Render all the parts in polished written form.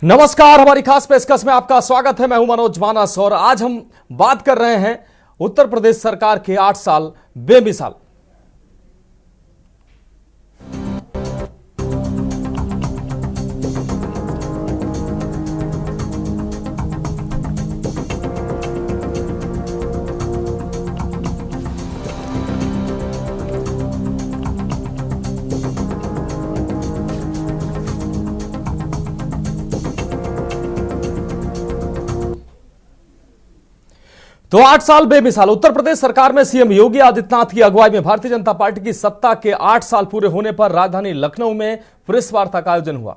नमस्कार, हमारी खास पेशकश में आपका स्वागत है। मैं हूं मनोज मानस और आज हम बात कर रहे हैं उत्तर प्रदेश सरकार के 8 साल बेमिसाल। तो 8 साल बेमिसाल। उत्तर प्रदेश सरकार में सीएम योगी आदित्यनाथ की अगुवाई में भारतीय जनता पार्टी की सत्ता के 8 साल पूरे होने पर राजधानी लखनऊ में प्रेस वार्ता का आयोजन हुआ।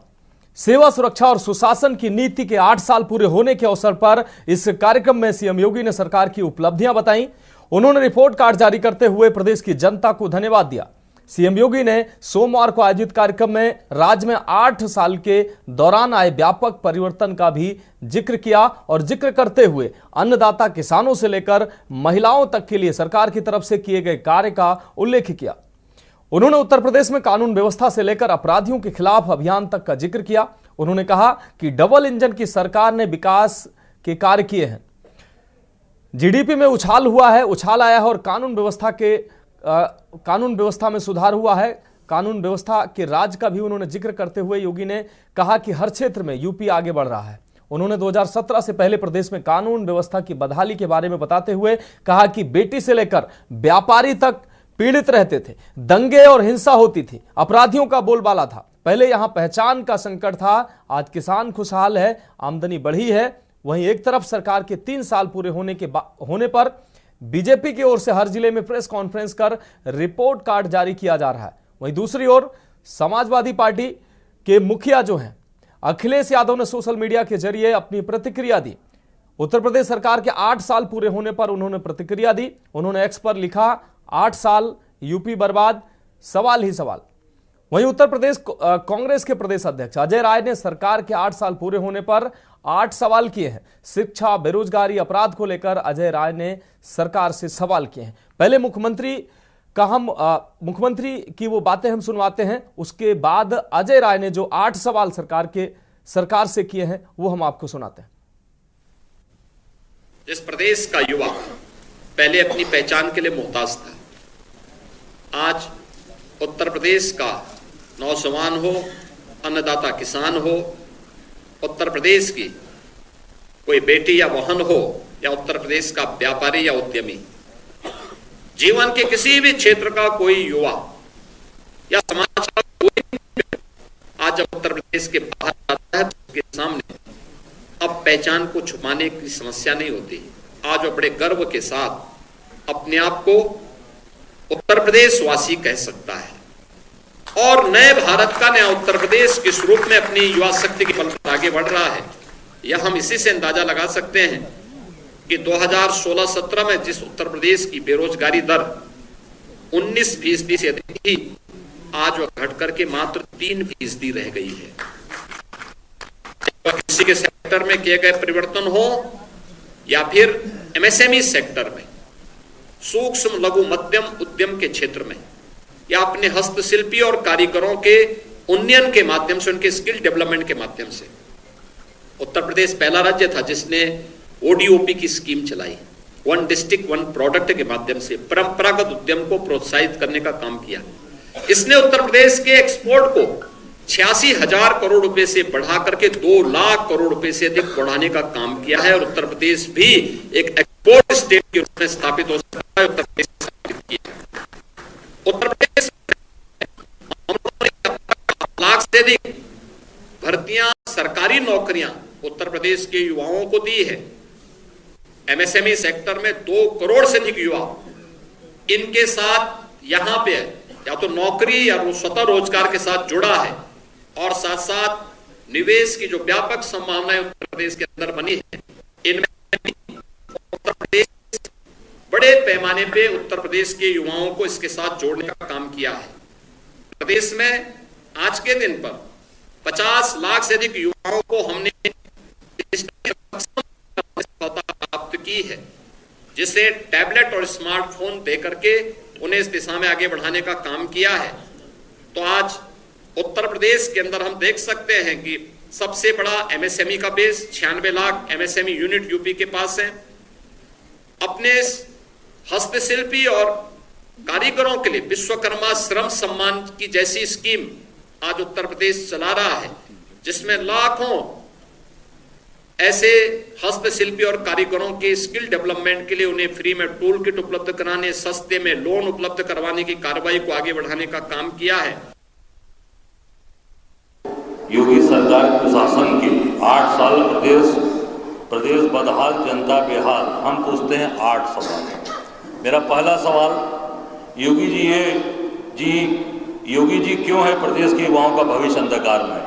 सेवा, सुरक्षा और सुशासन की नीति के 8 साल पूरे होने के अवसर पर इस कार्यक्रम में सीएम योगी ने सरकार की उपलब्धियां बताई। उन्होंने रिपोर्ट कार्ड जारी करते हुए प्रदेश की जनता को धन्यवाद दिया। सीएम योगी ने सोमवार को आयोजित कार्यक्रम में राज्य में 8 साल के दौरान आए व्यापक परिवर्तन का भी जिक्र किया और जिक्र करते हुए अन्नदाता किसानों से लेकर महिलाओं तक के लिए सरकार की तरफ से किए गए कार्य का उल्लेख किया। उन्होंने उत्तर प्रदेश में कानून व्यवस्था से लेकर अपराधियों के खिलाफ अभियान तक का जिक्र किया। उन्होंने कहा कि डबल इंजन की सरकार ने विकास के कार्य किए हैं, जीडीपी में उछाल आया है और कानून व्यवस्था में सुधार हुआ है। कानून व्यवस्था के राज का भी उन्होंने जिक्र करते हुए योगी ने कहा कि हर क्षेत्र में यूपी आगे बढ़ रहा है। उन्होंने 2017 से पहले प्रदेश में कानून व्यवस्था की बदहाली के बारे में बताते हुए कहा कि बेटी से लेकर व्यापारी तक पीड़ित रहते थे, दंगे और हिंसा होती थी, अपराधियों का बोलबाला था। पहले यहां पहचान का संकट था, आज किसान खुशहाल है, आमदनी बढ़ी है। वहीं एक तरफ सरकार के 3 साल पूरे होने पर बीजेपी की ओर से हर जिले में प्रेस कॉन्फ्रेंस कर रिपोर्ट कार्ड जारी किया जा रहा है। वहीं दूसरी ओर समाजवादी पार्टी के मुखिया जो हैं अखिलेश यादव ने सोशल मीडिया के जरिए अपनी प्रतिक्रिया दी। उत्तर प्रदेश सरकार के 8 साल पूरे होने पर उन्होंने प्रतिक्रिया दी। उन्होंने एक्स पर लिखा, 8 साल यूपी बर्बाद, सवाल ही सवाल। वहीं उत्तर प्रदेश कांग्रेस के प्रदेश अध्यक्ष अजय राय ने सरकार के 8 साल पूरे होने पर 8 सवाल किए हैं। शिक्षा, बेरोजगारी, अपराध को लेकर अजय राय ने सरकार से सवाल किए हैं। पहले मुख्यमंत्री की वो बातें हम सुनवाते हैं, उसके बाद अजय राय ने जो 8 सवाल सरकार से किए हैं वो हम आपको सुनाते हैं। जिस प्रदेश का युवा पहले अपनी पहचान के लिए मोहताज था, आज उत्तर प्रदेश का नौजवान हो, अन्नदाता किसान हो, उत्तर प्रदेश की कोई बेटी या बहन हो, या उत्तर प्रदेश का व्यापारी या उद्यमी, जीवन के किसी भी क्षेत्र का कोई युवा या समाज का कोई, आज जब उत्तर प्रदेश के बाहर आता है तो उसके सामने अब पहचान को छुपाने की समस्या नहीं होती। आज वो बड़े गर्व के साथ अपने आप को उत्तर प्रदेश वासी कह सकता है और नए भारत का, नया उत्तर प्रदेश किस रूप में अपनी युवा शक्ति के बल पर आगे बढ़ रहा है, यह हम इसी से अंदाजा लगा सकते हैं कि 2016-17 में जिस उत्तर प्रदेश की बेरोजगारी दर 19% से अधिक थी, आज वह घट करके मात्र 3% रह गई है। किसी के सेक्टर में किए गए परिवर्तन हो या फिर एमएसएमई सेक्टर में, सूक्ष्म लघु मध्यम उद्यम के क्षेत्र में, या अपने हस्तशिल्पी और कारीगरों के उन्नयन के माध्यम से, उनके स्किल डेवलपमेंट के माध्यम से, उत्तर प्रदेश पहला राज्य था जिसने ओडीओपी की स्कीम चलाई, 1 डिस्ट्रिक्ट 1 प्रोडक्ट के माध्यम से परंपरागत उद्यम को प्रोत्साहित करने का काम किया। इसने उत्तर प्रदेश के एक्सपोर्ट को 86,000 करोड़ रुपए से बढ़ा करके 2 लाख करोड़ रुपए से अधिक बढ़ाने का काम किया है और उत्तर प्रदेश भी एक एक्सपोर्ट स्टेट के रूप में स्थापित हो सकता है। उत्तर प्रदेश लाख से अधिक भर्तियां, सरकारी नौकरियां उत्तर प्रदेश के युवाओं को दी है। एमएसएमई सेक्टर में 2 करोड़ से अधिक युवा इनके साथ यहां पे या तो नौकरी या स्वतः रोजगार के साथ जुड़ा है और साथ साथ निवेश की जो व्यापक संभावनाएं उत्तर प्रदेश के अंदर बनी है, इनमें उत्तर प्रदेश बड़े पैमाने पे उत्तर प्रदेश के युवाओं को इसके साथ जोड़ने का काम किया है। प्रदेश में आज के दिन पर 50 लाख से अधिक युवाओं को हमने प्राप्त की है, जिसे टैबलेट और स्मार्टफोन देकर के उन्हें इस दिशा में आगे बढ़ाने का काम किया है। तो आज उत्तर प्रदेश के अंदर हम देख सकते हैं कि सबसे बड़ा एमएसएमई का base 96 lakh MSME unit UP के पास है। अपने हस्तशिल्पी और कारीगरों के लिए विश्वकर्मा श्रम सम्मान की जैसी स्कीम आज उत्तर प्रदेश चला रहा है, जिसमें लाखों ऐसे हस्तशिल्पी और कारीगरों के स्किल डेवलपमेंट के लिए उन्हें फ्री में टूल किट उपलब्ध कराने, सस्ते में लोन उपलब्ध करवाने की कार्रवाई को आगे बढ़ाने का काम किया है। योगी सरकार के शासन के 8 साल प्रदेश बदहाल, जनता बेहाल। हम पूछते हैं 8 सवाल। मेरा पहला सवाल, योगी जी क्यों है प्रदेश के युवाओं का भविष्य अंधकार में?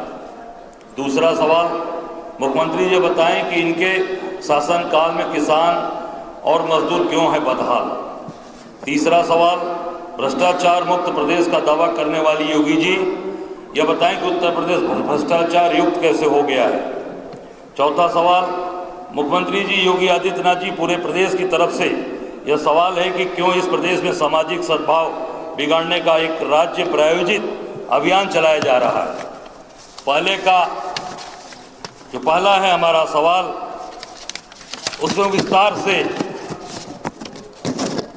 दूसरा सवाल, मुख्यमंत्री जी बताएं कि इनके शासनकाल में किसान और मजदूर क्यों है बदहाल? तीसरा सवाल, भ्रष्टाचार मुक्त प्रदेश का दावा करने वाली योगी जी यह बताएं कि उत्तर प्रदेश भ्रष्टाचार युक्त कैसे हो गया है? चौथा सवाल, मुख्यमंत्री जी योगी आदित्यनाथ जी पूरे प्रदेश की तरफ से यह सवाल है कि क्यों इस प्रदेश में सामाजिक सद्भाव बिगाड़ने का एक राज्य प्रायोजित अभियान चलाया जा रहा है? पहला है हमारा सवाल, उसमें विस्तार से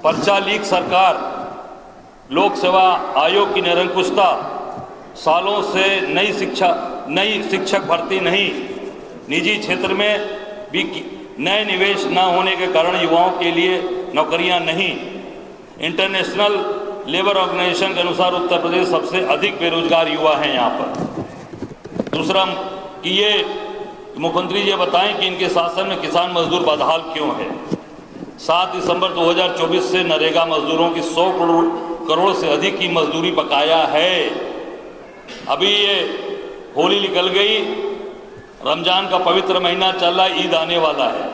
पर्चा लीक सरकार, लोक सेवा आयोग की निरंकुशता, सालों से नई शिक्षक भर्ती नहीं, निजी क्षेत्र में भी नए निवेश न होने के कारण युवाओं के लिए नौकरियां नहीं, इंटरनेशनल लेबर ऑर्गेनाइजेशन के अनुसार उत्तर प्रदेश सबसे अधिक बेरोजगार युवा हैं यहाँ पर। दूसरा कि ये मुख्यमंत्री जी बताएं कि इनके शासन में किसान मजदूर बदहाल क्यों है? 7 दिसंबर 2024 से नरेगा मजदूरों की 100 करोड़ से अधिक की मजदूरी बकाया है। अभी ये होली निकल गई, रमजान का पवित्र महीना चल रहा, ईद आने वाला है,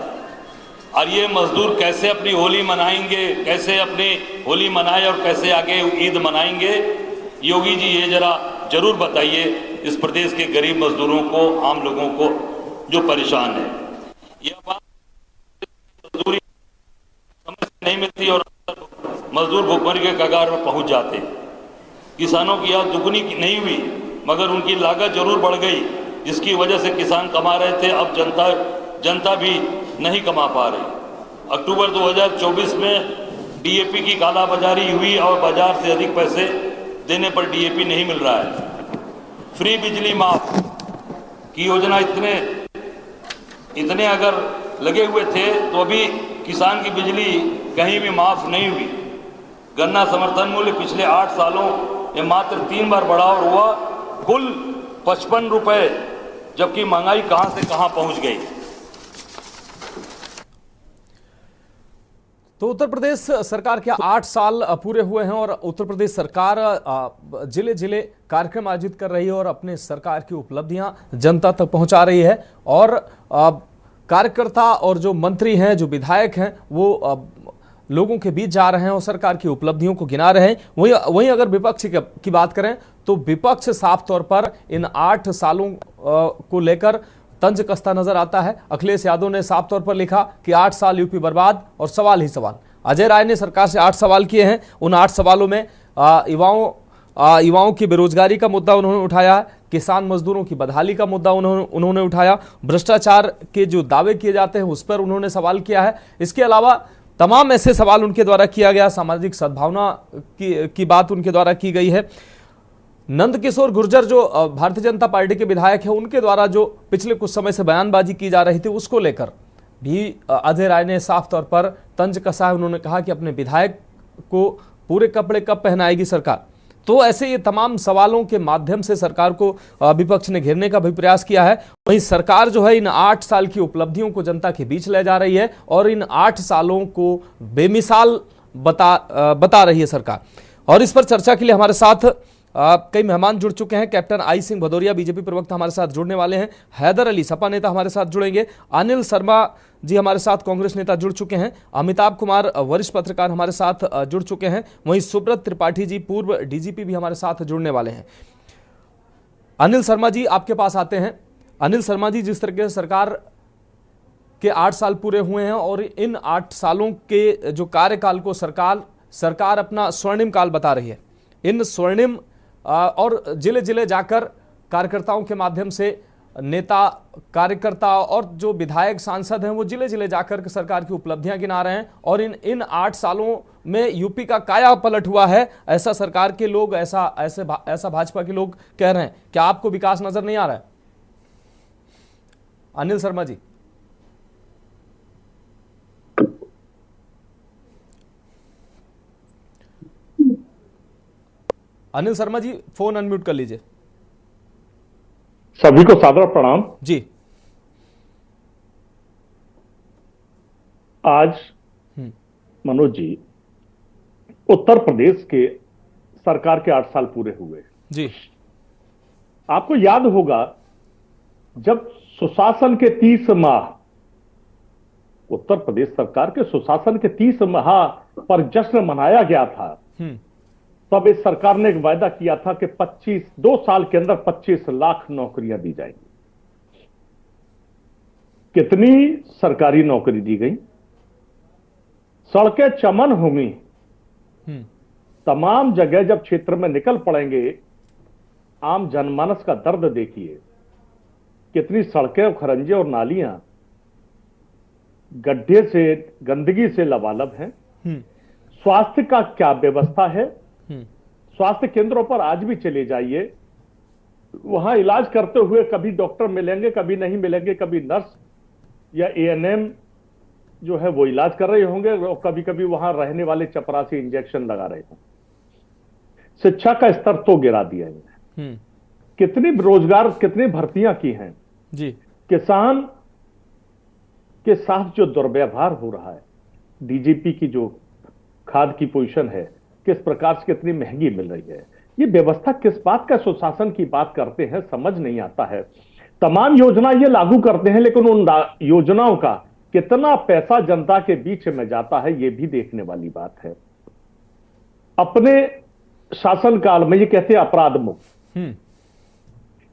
और ये मजदूर कैसे अपनी होली मनाएंगे, कैसे अपनी होली मनाए और कैसे आगे ईद मनाएंगे? योगी जी ये जरूर बताइए इस प्रदेश के गरीब मजदूरों को, आम लोगों को जो परेशान है। यह बात मजदूरी समझ नहीं मिलती और मजदूर भुखमरी के कगार में पहुंच जाते। किसानों की आय दुगनी नहीं हुई मगर उनकी लागत जरूर बढ़ गई, जिसकी वजह से किसान कमा रहे थे, अब जनता भी नहीं कमा पा रही। अक्टूबर 2024 में डीएपी की कालाबाजारी हुई और बाजार से अधिक पैसे देने पर डीएपी नहीं मिल रहा है। फ्री बिजली माफ की योजना इतने अगर लगे हुए थे तो अभी किसान की बिजली कहीं भी माफ नहीं हुई। गन्ना समर्थन मूल्य पिछले 8 सालों में मात्र 3 बार बढ़ाव हुआ, कुल 55 रुपए, जबकि महंगाई कहां से कहां पहुंच गई। तो उत्तर प्रदेश सरकार के 8 साल पूरे हुए हैं और उत्तर प्रदेश सरकार जिले जिले कार्यक्रम आयोजित कर रही है और अपने सरकार की उपलब्धियां जनता तक पहुंचा रही है। और कार्यकर्ता और जो मंत्री हैं, जो विधायक हैं, वो लोगों के बीच जा रहे हैं और सरकार की उपलब्धियों को गिना रहे हैं। वहीं अगर विपक्ष की बात करें तो विपक्ष साफ तौर पर इन 8 सालों को लेकर तंज कसता नजर आता है। अखिलेश यादव ने साफ तौर पर लिखा कि 8 साल यूपी बर्बाद और सवाल ही सवाल। अजय राय ने सरकार से 8 सवाल किए हैं। उन 8 सवालों में युवाओं की बेरोजगारी का मुद्दा उन्होंने उठाया, किसान मजदूरों की बदहाली का मुद्दा उन्होंने उठाया, भ्रष्टाचार के जो दावे किए जाते हैं उस पर उन्होंने सवाल किया है। इसके अलावा तमाम ऐसे सवाल उनके द्वारा किया गया, सामाजिक सद्भावना की बात उनके द्वारा की गई है। नंद किशोर गुर्जर जो भारतीय जनता पार्टी के विधायक हैं, उनके द्वारा जो पिछले कुछ समय से बयानबाजी की जा रही थी उसको लेकर भी अजय राय ने साफ तौर पर तंज कसा है। उन्होंने कहा कि अपने विधायक को पूरे कपड़े कब पहनाएगी सरकार। तो ऐसे ये तमाम सवालों के माध्यम से सरकार को विपक्ष ने घेरने का भी प्रयास किया है। वहीं सरकार जो है इन 8 साल की उपलब्धियों को जनता के बीच ले जा रही है और इन 8 सालों को बेमिसाल बता रही है सरकार। और इस पर चर्चा के लिए हमारे साथ कई मेहमान जुड़ चुके हैं। Captain I Singh Bhadauria BJP प्रवक्ता हमारे साथ जुड़ने वाले हैं, हैदर अली सपा नेता हमारे साथ जुड़ेंगे, अनिल शर्मा जी हमारे साथ कांग्रेस नेता जुड़ चुके हैं, अमिताभ कुमार वरिष्ठ पत्रकार हमारे साथ जुड़ चुके हैं, वहीं सुब्रत त्रिपाठी जी पूर्व डीजीपी भी हमारे साथ जुड़ने वाले हैं। अनिल शर्मा जी आपके पास आते हैं। अनिल शर्मा जी, जिस तरीके से सरकार के 8 साल पूरे हुए हैं और इन 8 सालों के जो कार्यकाल को सरकार अपना स्वर्णिम काल बता रही है, इन स्वर्णिम और जिले जिले जाकर कार्यकर्ताओं के माध्यम से नेता कार्यकर्ता और जो विधायक सांसद हैं वो जिले जिले जाकर के सरकार की उपलब्धियां गिना रहे हैं और इन 8 सालों में यूपी का काया पलट हुआ है, ऐसा सरकार के लोग, ऐसा भाजपा के लोग कह रहे हैं। क्या आपको विकास नजर नहीं आ रहा है? अनिल शर्मा जी। अनिल शर्मा जी, फोन अनम्यूट कर लीजिए। सभी को सादर प्रणाम जी। आज मनोज जी, उत्तर प्रदेश के सरकार के 8 साल पूरे हुए जी। आपको याद होगा जब सुशासन के 30 माह, उत्तर प्रदेश सरकार के सुशासन के 30 माह पर जश्न मनाया गया था, तब इस सरकार ने एक वायदा किया था कि 2 साल के अंदर 25 लाख नौकरियां दी जाएंगी। कितनी सरकारी नौकरी दी गई? सड़कें चमन होंगी। तमाम जगह जब क्षेत्र में निकल पड़ेंगे, आम जनमानस का दर्द देखिए। कितनी सड़कें, खरंजे और नालियां गड्ढे से, गंदगी से लबालब हैं। स्वास्थ्य का क्या व्यवस्था है? स्वास्थ्य केंद्रों पर आज भी चले जाइए, वहां इलाज करते हुए कभी डॉक्टर मिलेंगे, कभी नहीं मिलेंगे, कभी नर्स या एएनएम जो है वो इलाज कर रहे होंगे और कभी कभी वहां रहने वाले चपरासी इंजेक्शन लगा रहे होंगे। शिक्षा का स्तर तो गिरा दिया है। कितनी रोजगार, कितनी भर्तियां की हैं जी। किसान के साथ जो दुर्व्यवहार हो रहा है, डीजीपी की जो खाद की पोजीशन है, किस प्रकार से कितनी महंगी मिल रही है, ये व्यवस्था किस बात का सुशासन की बात करते हैं, समझ नहीं आता है। तमाम योजना ये लागू करते हैं, लेकिन उन योजनाओं का कितना पैसा जनता के बीच में जाता है, ये भी देखने वाली बात है। अपने शासनकाल में ये कहते हैं अपराध मुक्त,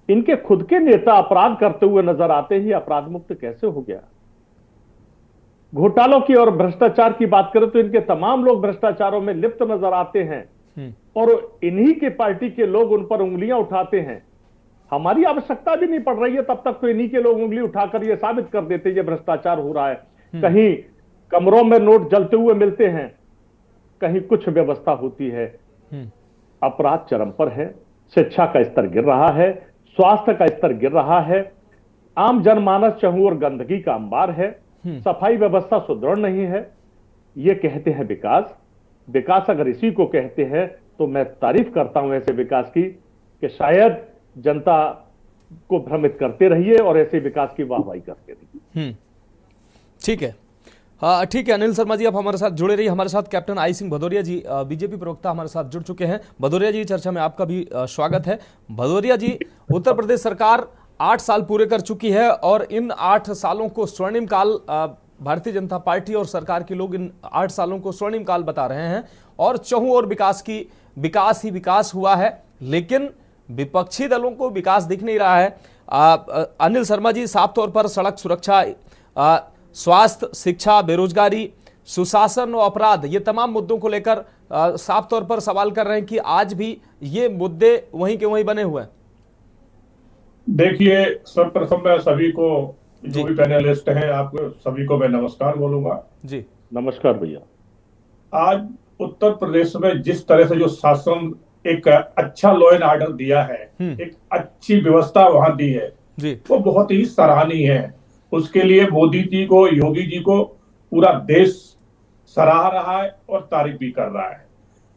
इनके खुद के नेता अपराध करते हुए नजर आते ही अपराध मुक्त कैसे हो गया? घोटालों की और भ्रष्टाचार की बात करें तो इनके तमाम लोग भ्रष्टाचारों में लिप्त नजर आते हैं और इन्हीं के पार्टी के लोग उन पर उंगलियां उठाते हैं। हमारी आवश्यकता भी नहीं पड़ रही है, तब तक तो इन्हीं के लोग उंगली उठाकर ये साबित कर देते हैं ये भ्रष्टाचार हो रहा है। कहीं कमरों में नोट जलते हुए मिलते हैं, कहीं कुछ व्यवस्था होती है। अपराध चरम पर है, शिक्षा का स्तर गिर रहा है, स्वास्थ्य का स्तर गिर रहा है, आम जनमानस चहु और गंदगी का अंबार है, सफाई व्यवस्था सुदृढ़ नहीं है। ये कहते हैं विकास। विकास अगर इसी को कहते हैं तो मैं तारीफ करता हूं ऐसे विकास की कि शायद जनता को भ्रमित करते रहिए और ऐसे विकास की वाहवाही करते रहिए। ठीक है। हाँ ठीक है अनिल शर्मा जी, आप हमारे साथ जुड़े रहिए। हमारे साथ captain I Singh Bhadauria ji, BJP प्रवक्ता, हमारे साथ जुड़ चुके हैं। भदौरिया जी, चर्चा में आपका भी स्वागत है। भदौरिया जी, उत्तर प्रदेश सरकार 8 साल पूरे कर चुकी है और इन 8 सालों को स्वर्णिम काल, भारतीय जनता पार्टी और सरकार के लोग इन 8 सालों को स्वर्णिम काल बता रहे हैं और चहुं और विकास ही विकास हुआ है, लेकिन विपक्षी दलों को विकास दिख नहीं रहा है। अनिल शर्मा जी साफ तौर पर सड़क सुरक्षा, स्वास्थ्य, शिक्षा, बेरोजगारी, सुशासन और अपराध, ये तमाम मुद्दों को लेकर साफ तौर पर सवाल कर रहे हैं कि आज भी ये मुद्दे वहीं के वहीं बने हुए हैं। देखिए, सर्वप्रथम मैं सभी को, जो भी पैनलिस्ट हैं, आप सभी को मैं नमस्कार बोलूंगा जी। नमस्कार भैया। आज उत्तर प्रदेश में जिस तरह से जो शासन एक अच्छा लॉ एंड ऑर्डर दिया है, एक अच्छी व्यवस्था वहां दी है जी, वो बहुत ही सराहनीय है। उसके लिए मोदी जी को, योगी जी को पूरा देश सराह रहा है और तारीफ भी कर रहा है।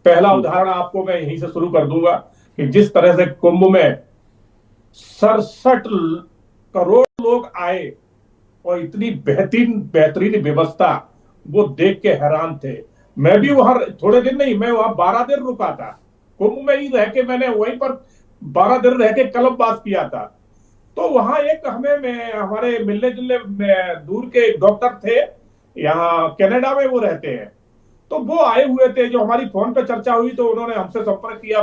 पहला उदाहरण आपको मैं यहीं से शुरू कर दूंगा कि जिस तरह से कुंभ में 67 करोड़ लोग आए और इतनी बेहतरीन व्यवस्था, वो देख के हैरान थे। मैं भी वहां थोड़े दिन नहीं, मैं वहां 12 दिन रुका था। कुंभ में ही रह के मैंने वहीं पर 12 दिन रह के कलम पास किया था। तो वहां एक हमारे मिलने जुलने दूर के डॉक्टर थे, यहाँ कनाडा में वो रहते हैं, तो वो आए हुए थे। जो हमारी फोन पे चर्चा हुई तो उन्होंने हमसे संपर्क किया,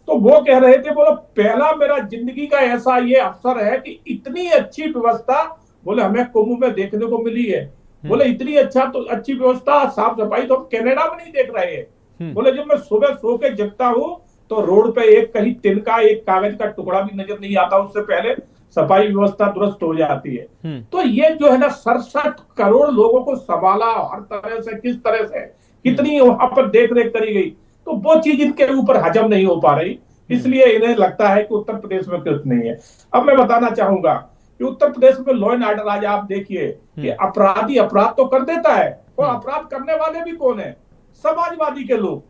तो वो कह रहे थे, बोलो पहला मेरा जिंदगी का ऐसा ये अवसर है कि इतनी अच्छी व्यवस्था बोले हमें कुंभ में देखने को मिली है। बोले इतनी अच्छी व्यवस्था, साफ सफाई तो हम कनाडा में नहीं देख रहे हैं। बोले जब मैं सुबह सो के जगता हूँ तो रोड पे एक कहीं तिनका, एक कागज का टुकड़ा भी नजर नहीं आता। उससे पहले सफाई व्यवस्था दुरुस्त हो जाती है। तो ये जो है ना 67 करोड़ लोगों को संभाला हर तरह से, किस तरह से कितनी वहां पर देख रेख करी गई, तो वो चीज इनके ऊपर हजम नहीं हो पा रही, इसलिए इन्हें लगता है कि उत्तर प्रदेश में कुछ नहीं है। अब मैं बताना चाहूंगा कि उत्तर प्रदेश में लॉ एंड ऑर्डर आज आप देखिए कि अपराधी अपराध तो कर देता है, और अपराध करने वाले भी कौन है? समाजवादी के लोग,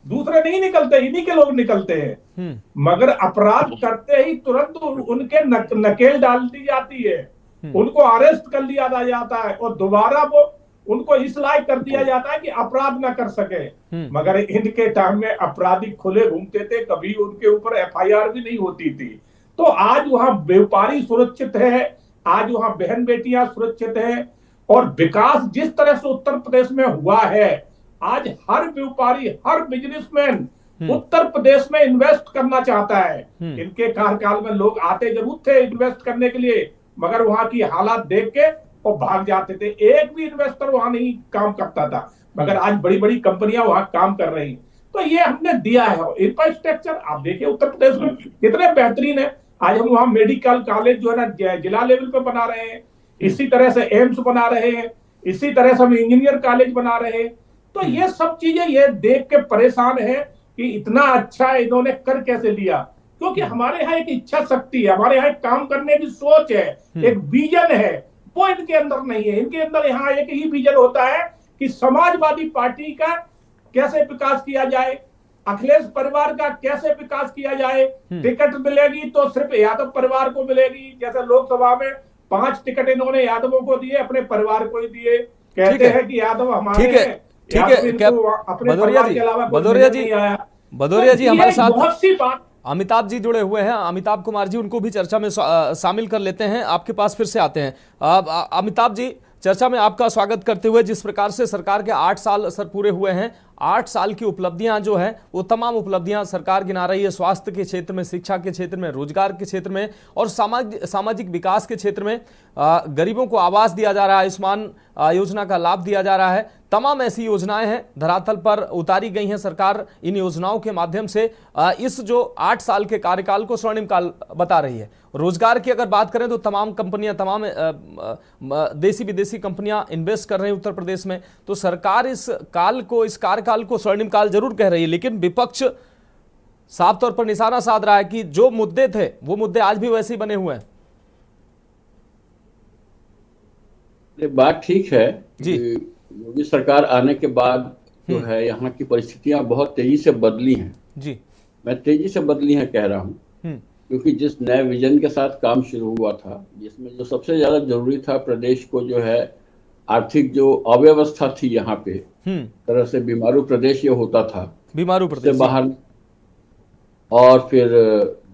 दूसरे नहीं निकलते, इन्हीं के लोग निकलते हैं। मगर अपराध करते ही तुरंत उनके नकेल डाल दी जाती है, उनको अरेस्ट कर लिया जाता है, और दोबारा वो उनको इस लायक कर दिया जाता है कि अपराध ना कर सके। मगर इनके टाइम में अपराधी खुले घूमते थे, कभी उनके ऊपर एफआईआर भी नहीं होती थी। तो आज वहां व्यापारी सुरक्षित है, आज वहां बहन बेटियां सुरक्षित है, और विकास जिस तरह से उत्तर प्रदेश में हुआ है, आज हर व्यापारी, हर बिजनेसमैन उत्तर प्रदेश में इन्वेस्ट करना चाहता है। इनके कार्यकाल में लोग आते जरूर थे इन्वेस्ट करने के लिए, मगर वहां की हालात देख के वो भाग जाते थे, एक भी इन्वेस्टर वहां नहीं काम करता था। मगर आज बड़ी बड़ी कंपनियां वहां काम कर रही, तो ये हमने दिया है। इंफ्रास्ट्रक्चर आप देखिए उत्तर प्रदेश में कितने बेहतरीन है। आज हम वहां मेडिकल कॉलेज जो है ना जिला लेवल पे बना रहे हैं, इसी तरह से एम्स बना रहे हैं, इसी तरह से हम इंजीनियर कॉलेज बना रहे हैं। तो ये सब चीजें ये देख के परेशान है कि इतना अच्छा इन्होंने कर कैसे लिया, क्योंकि हमारे यहाँ एक इच्छा शक्ति है, हमारे यहाँ एक काम करने की सोच है, एक विजन है, वो इनके अंदर नहीं है। इनके अंदर यहाँ एक ही विजन होता है कि समाजवादी पार्टी का कैसे विकास किया जाए, अखिलेश परिवार का कैसे विकास किया जाए। टिकट मिलेगी तो सिर्फ यादव परिवार को मिलेगी, जैसे लोकसभा में 5 टिकट इन्होंने यादवों को दिए, अपने परिवार को ही दिए, कहते हैं कि यादव हमारे हैं। ठीक है भदौरिया जी हमारे साथ बहुत सी बात अमिताभ जी जुड़े हुए हैं, अमिताभ कुमार जी, उनको भी चर्चा में शामिल कर लेते हैं। आपके पास फिर से आते हैं। अमिताभ जी, चर्चा में आपका स्वागत करते हुए, जिस प्रकार से सरकार के 8 साल सर पूरे हुए हैं, 8 साल की उपलब्धियां जो है वो तमाम उपलब्धियां सरकार गिना रही है, स्वास्थ्य के क्षेत्र में, शिक्षा के क्षेत्र में, रोजगार के क्षेत्र में और सामाजिक विकास के क्षेत्र में। गरीबों को आवास दिया जा रहा है, आयुष्मान योजना का लाभ दिया जा रहा है, तमाम ऐसी योजनाएं हैं धरातल पर उतारी गई हैं। सरकार इन योजनाओं के माध्यम से इस जो 8 साल के कार्यकाल को स्वर्णिम काल बता रही है। रोजगार की अगर बात करें तो तमाम कंपनियां, तमाम देसी विदेशी कंपनियां इन्वेस्ट कर रही हैं उत्तर प्रदेश में। तो सरकार इस काल को, इस कार्यकाल को स्वर्णिम काल जरूर कह रही है, लेकिन विपक्ष साफ तौर पर निशाना साध रहा है कि जो मुद्दे थे वो मुद्दे आज भी वैसे ही बने हुए हैं। ये बात ठीक है जी। योगी सरकार आने के बाद जो है यहाँ की परिस्थितियां बहुत तेजी से बदली हैं जी। मैं तेजी से बदली हैं कह रहा हूँ, क्योंकि जिस नए विजन के साथ काम शुरू हुआ था, जिसमें जो सबसे ज्यादा जरूरी था प्रदेश को जो है आर्थिक जो अव्यवस्था थी यहाँ पे, तरह से बीमारू प्रदेश ये होता था, बीमारू प्रदेश से बाहर, और फिर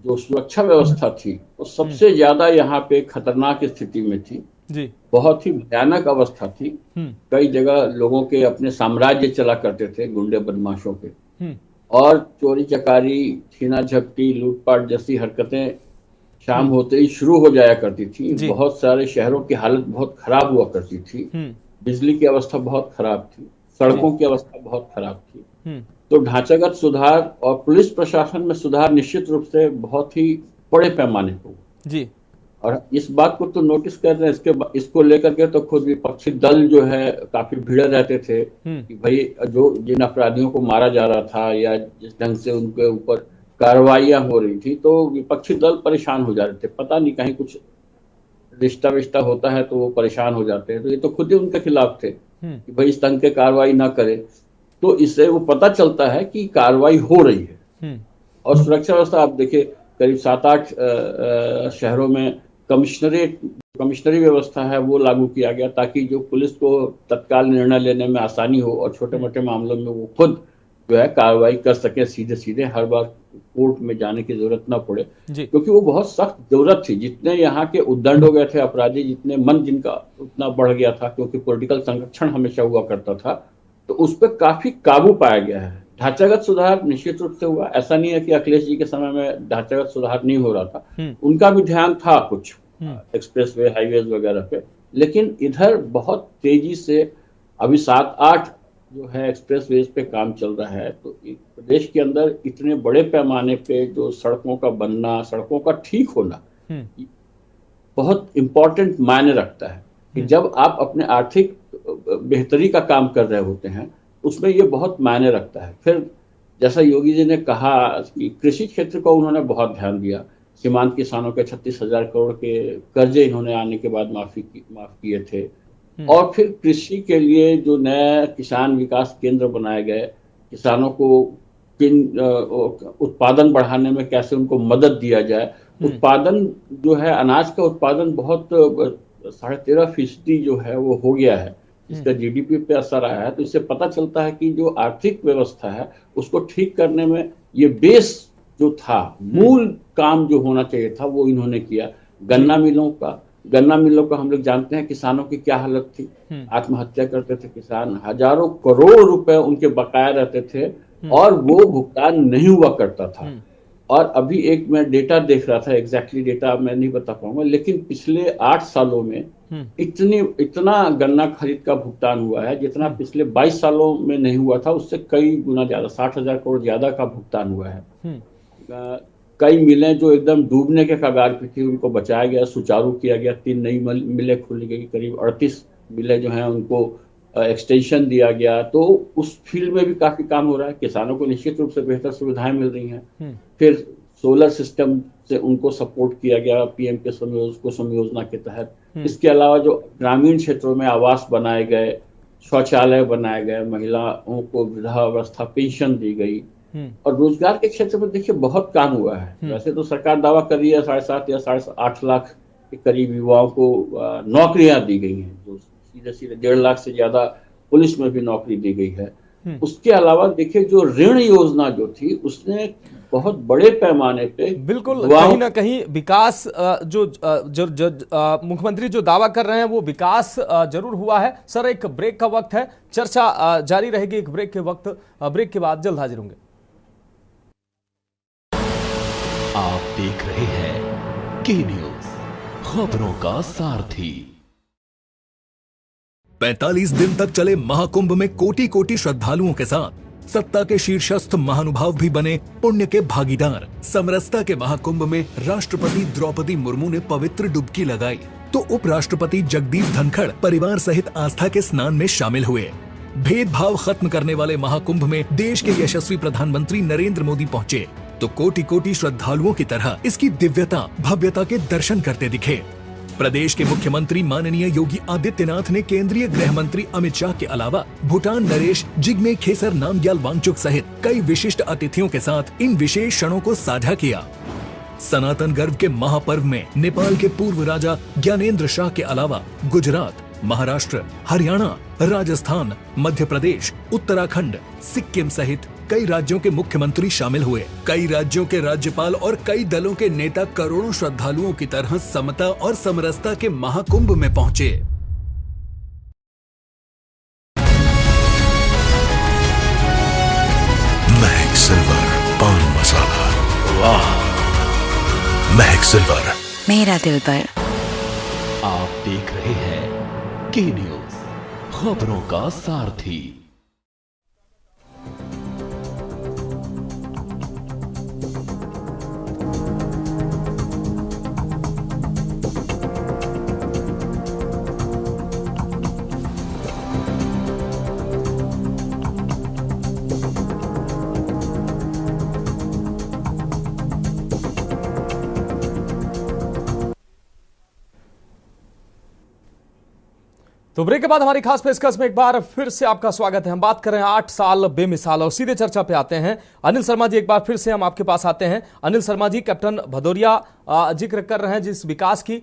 जो सुरक्षा व्यवस्था थी वो सबसे ज्यादा यहाँ पे खतरनाक स्थिति में थी जी। बहुत ही भयानक अवस्था थी। कई जगह लोगों के अपने साम्राज्य चला करते थे गुंडे बदमाशों के, और चोरी चकारी, छीना झपटी, लूटपाट जैसी हरकतें शाम होते ही शुरू हो जाया करती थी। बहुत सारे शहरों की हालत बहुत खराब हुआ करती थी, बिजली की अवस्था बहुत खराब थी, सड़कों की अवस्था बहुत खराब थी। तो ढांचागत सुधार और पुलिस प्रशासन में सुधार निश्चित रूप से बहुत ही बड़े पैमाने पर जी। और इस बात को तो नोटिस कर रहे हैं, इसको लेकर के तो खुद विपक्षी दल जो है काफी भिड़े रहते थे कि भाई जो जिन अपराधियों को मारा जा रहा था या जिस ढंग से उनके ऊपर कार्रवाइयां हो रही थी, तो विपक्षी दल परेशान हो जा रहे थे। पता नहीं कहीं कुछ रिश्ता विश्ता होता है तो वो परेशान हो जाते हैं। तो ये तो खुद ही उनके खिलाफ थे कि भाई इस ढंग के कार्रवाई ना करे। तो इससे वो पता चलता है कि कार्रवाई हो रही है। और सुरक्षा व्यवस्था आप देखिए, करीब 7-8 शहरों में कमिश्नरी व्यवस्था है वो लागू किया गया, ताकि जो पुलिस को तत्काल निर्णय लेने में आसानी हो और छोटे मोटे मामलों में वो खुद जो है कार्रवाई कर सके सीधे सीधे, हर बार कोर्ट में जाने की जरूरत ना पड़े, क्योंकि वो बहुत सख्त जरूरत थी। जितने यहाँ के उद्दंड हो गए थे अपराधी, जितने मन जिनका उतना बढ़ गया था, क्योंकि पॉलिटिकल संरक्षण हमेशा हुआ करता था, तो उस पर काफी काबू पाया गया है। ढांचागत सुधार निश्चित रूप से हुआ, ऐसा नहीं है कि अखिलेश जी के समय में ढांचागत सुधार नहीं हो रहा था, उनका भी ध्यान था कुछ एक्सप्रेसवे, हाईवेज वगैरह पे, लेकिन इधर बहुत तेजी से अभी 7-8 जो है एक्सप्रेसवेज पे काम चल रहा है। तो प्रदेश के अंदर इतने बड़े पैमाने पे जो सड़कों का बनना, सड़कों का ठीक होना, बहुत इंपॉर्टेंट मायने रखता है कि जब आप अपने आर्थिक बेहतरी का काम कर रहे होते हैं उसमें ये बहुत मायने रखता है। फिर जैसा योगी जी ने कहा कि कृषि क्षेत्र को उन्होंने बहुत ध्यान दिया, सीमांत किसानों के 36,000 करोड़ के कर्जे इन्होंने आने के बाद माफ किए थे। और फिर कृषि के लिए जो नए किसान विकास केंद्र बनाए गए, किसानों को उत्पादन बढ़ाने में कैसे उनको मदद दिया जाए। उत्पादन जो है, अनाज का उत्पादन बहुत 13.5% जो है वो हो गया है, इसका जीडीपी पे असर आया है। तो इससे पता चलता है कि जो आर्थिक व्यवस्था है उसको ठीक करने में ये बेस जो था, मूल काम जो होना चाहिए था वो इन्होंने किया। गन्ना मिलों का हम लोग जानते हैं किसानों की क्या हालत थी, आत्महत्या करते थे किसान, हजारों करोड़ रुपए उनके बकाया रहते थे और वो भुगतान नहीं हुआ करता था। और अभी एक मैं डेटा देख रहा था, एग्जैक्टली डेटा मैं नहीं बता पाऊंगा, लेकिन पिछले 8 सालों में इतना गन्ना खरीद का भुगतान हुआ है जितना पिछले 22 सालों में नहीं हुआ था, उससे कई गुना ज्यादा, 60,000 करोड़ ज्यादा का भुगतान हुआ है। कई मिलें जो एकदम डूबने के कगार पे थी उनको बचाया गया, सुचारू किया गया। 3 नई मिलें खुली गई, करीब 38 मिलें जो हैं उनको एक्सटेंशन दिया गया। तो उस फील्ड में भी काफी काम हो रहा है, किसानों को निश्चित रूप से बेहतर सुविधाएं मिल रही हैं। फिर सोलर सिस्टम से उनको सपोर्ट किया गया पीएम के कुसुम योजना के तहत। इसके अलावा जो ग्रामीण क्षेत्रों में आवास बनाए गए, शौचालय बनाए गए, महिलाओं को वृद्धावस्था पेंशन दी गई। और रोजगार के क्षेत्र में देखिए बहुत काम हुआ है। वैसे तो सरकार दावा कर रही है 7.5 या 8.5 लाख के करीब युवाओं को नौकरियां दी गई हैं, जो सीधे 1.5 लाख से ज्यादा पुलिस में भी नौकरी दी गई है। उसके अलावा देखिए जो ऋण योजना जो थी उसने बहुत बड़े पैमाने पे बिल्कुल कहीं ना कहीं विकास जो मुख्यमंत्री जो दावा कर रहे हैं वो विकास जरूर हुआ है। सर एक ब्रेक का वक्त है, चर्चा जारी रहेगी एक ब्रेक के वक्त। ब्रेक के बाद जल्द हाजिर होंगे। आप देख रहे हैं के न्यूज, खबरों का सारथी। 45 दिन तक चले महाकुंभ में कोटि कोटि श्रद्धालुओं के साथ सत्ता के शीर्षस्थ महानुभाव भी बने पुण्य के भागीदार। समरसता के महाकुंभ में राष्ट्रपति द्रौपदी मुर्मू ने पवित्र डुबकी लगाई तो उपराष्ट्रपति जगदीप धनखड़ परिवार सहित आस्था के स्नान में शामिल हुए। भेदभाव खत्म करने वाले महाकुंभ में देश के यशस्वी प्रधानमंत्री नरेंद्र मोदी पहुंचे तो कोटि कोटि श्रद्धालुओं की तरह इसकी दिव्यता भव्यता के दर्शन करते दिखे। प्रदेश के मुख्यमंत्री माननीय योगी आदित्यनाथ ने केंद्रीय गृह मंत्री अमित शाह के अलावा भूटान नरेश जिग्मे खेसर नामग्याल वांगचुक सहित कई विशिष्ट अतिथियों के साथ इन विशेष क्षणों को साझा किया। सनातन गर्व के महापर्व में नेपाल के पूर्व राजा ज्ञानेंद्र शाह के अलावा गुजरात, महाराष्ट्र, हरियाणा, राजस्थान, मध्य प्रदेश, उत्तराखंड, सिक्किम सहित कई राज्यों के मुख्यमंत्री शामिल हुए। कई राज्यों के राज्यपाल और कई दलों के नेता करोड़ों श्रद्धालुओं की तरह समता और समरसता के महाकुंभ में पहुंचे। महक सिल्वर पान मसाला, वाह महक सिल्वर, मेरा दिल पर। आप देख रहे हैं के न्यूज, खबरों का सारथी। तो ब्रेक के बाद हमारी खास पेशकश में एक बार फिर से आपका स्वागत है। हम बात कर रहे हैं 8 साल बेमिसाल और सीधे चर्चा पे आते हैं। अनिल शर्मा जी एक बार फिर से हम आपके पास आते हैं। अनिल शर्मा जी, कैप्टन भदौरिया जिक्र कर रहे हैं जिस विकास की,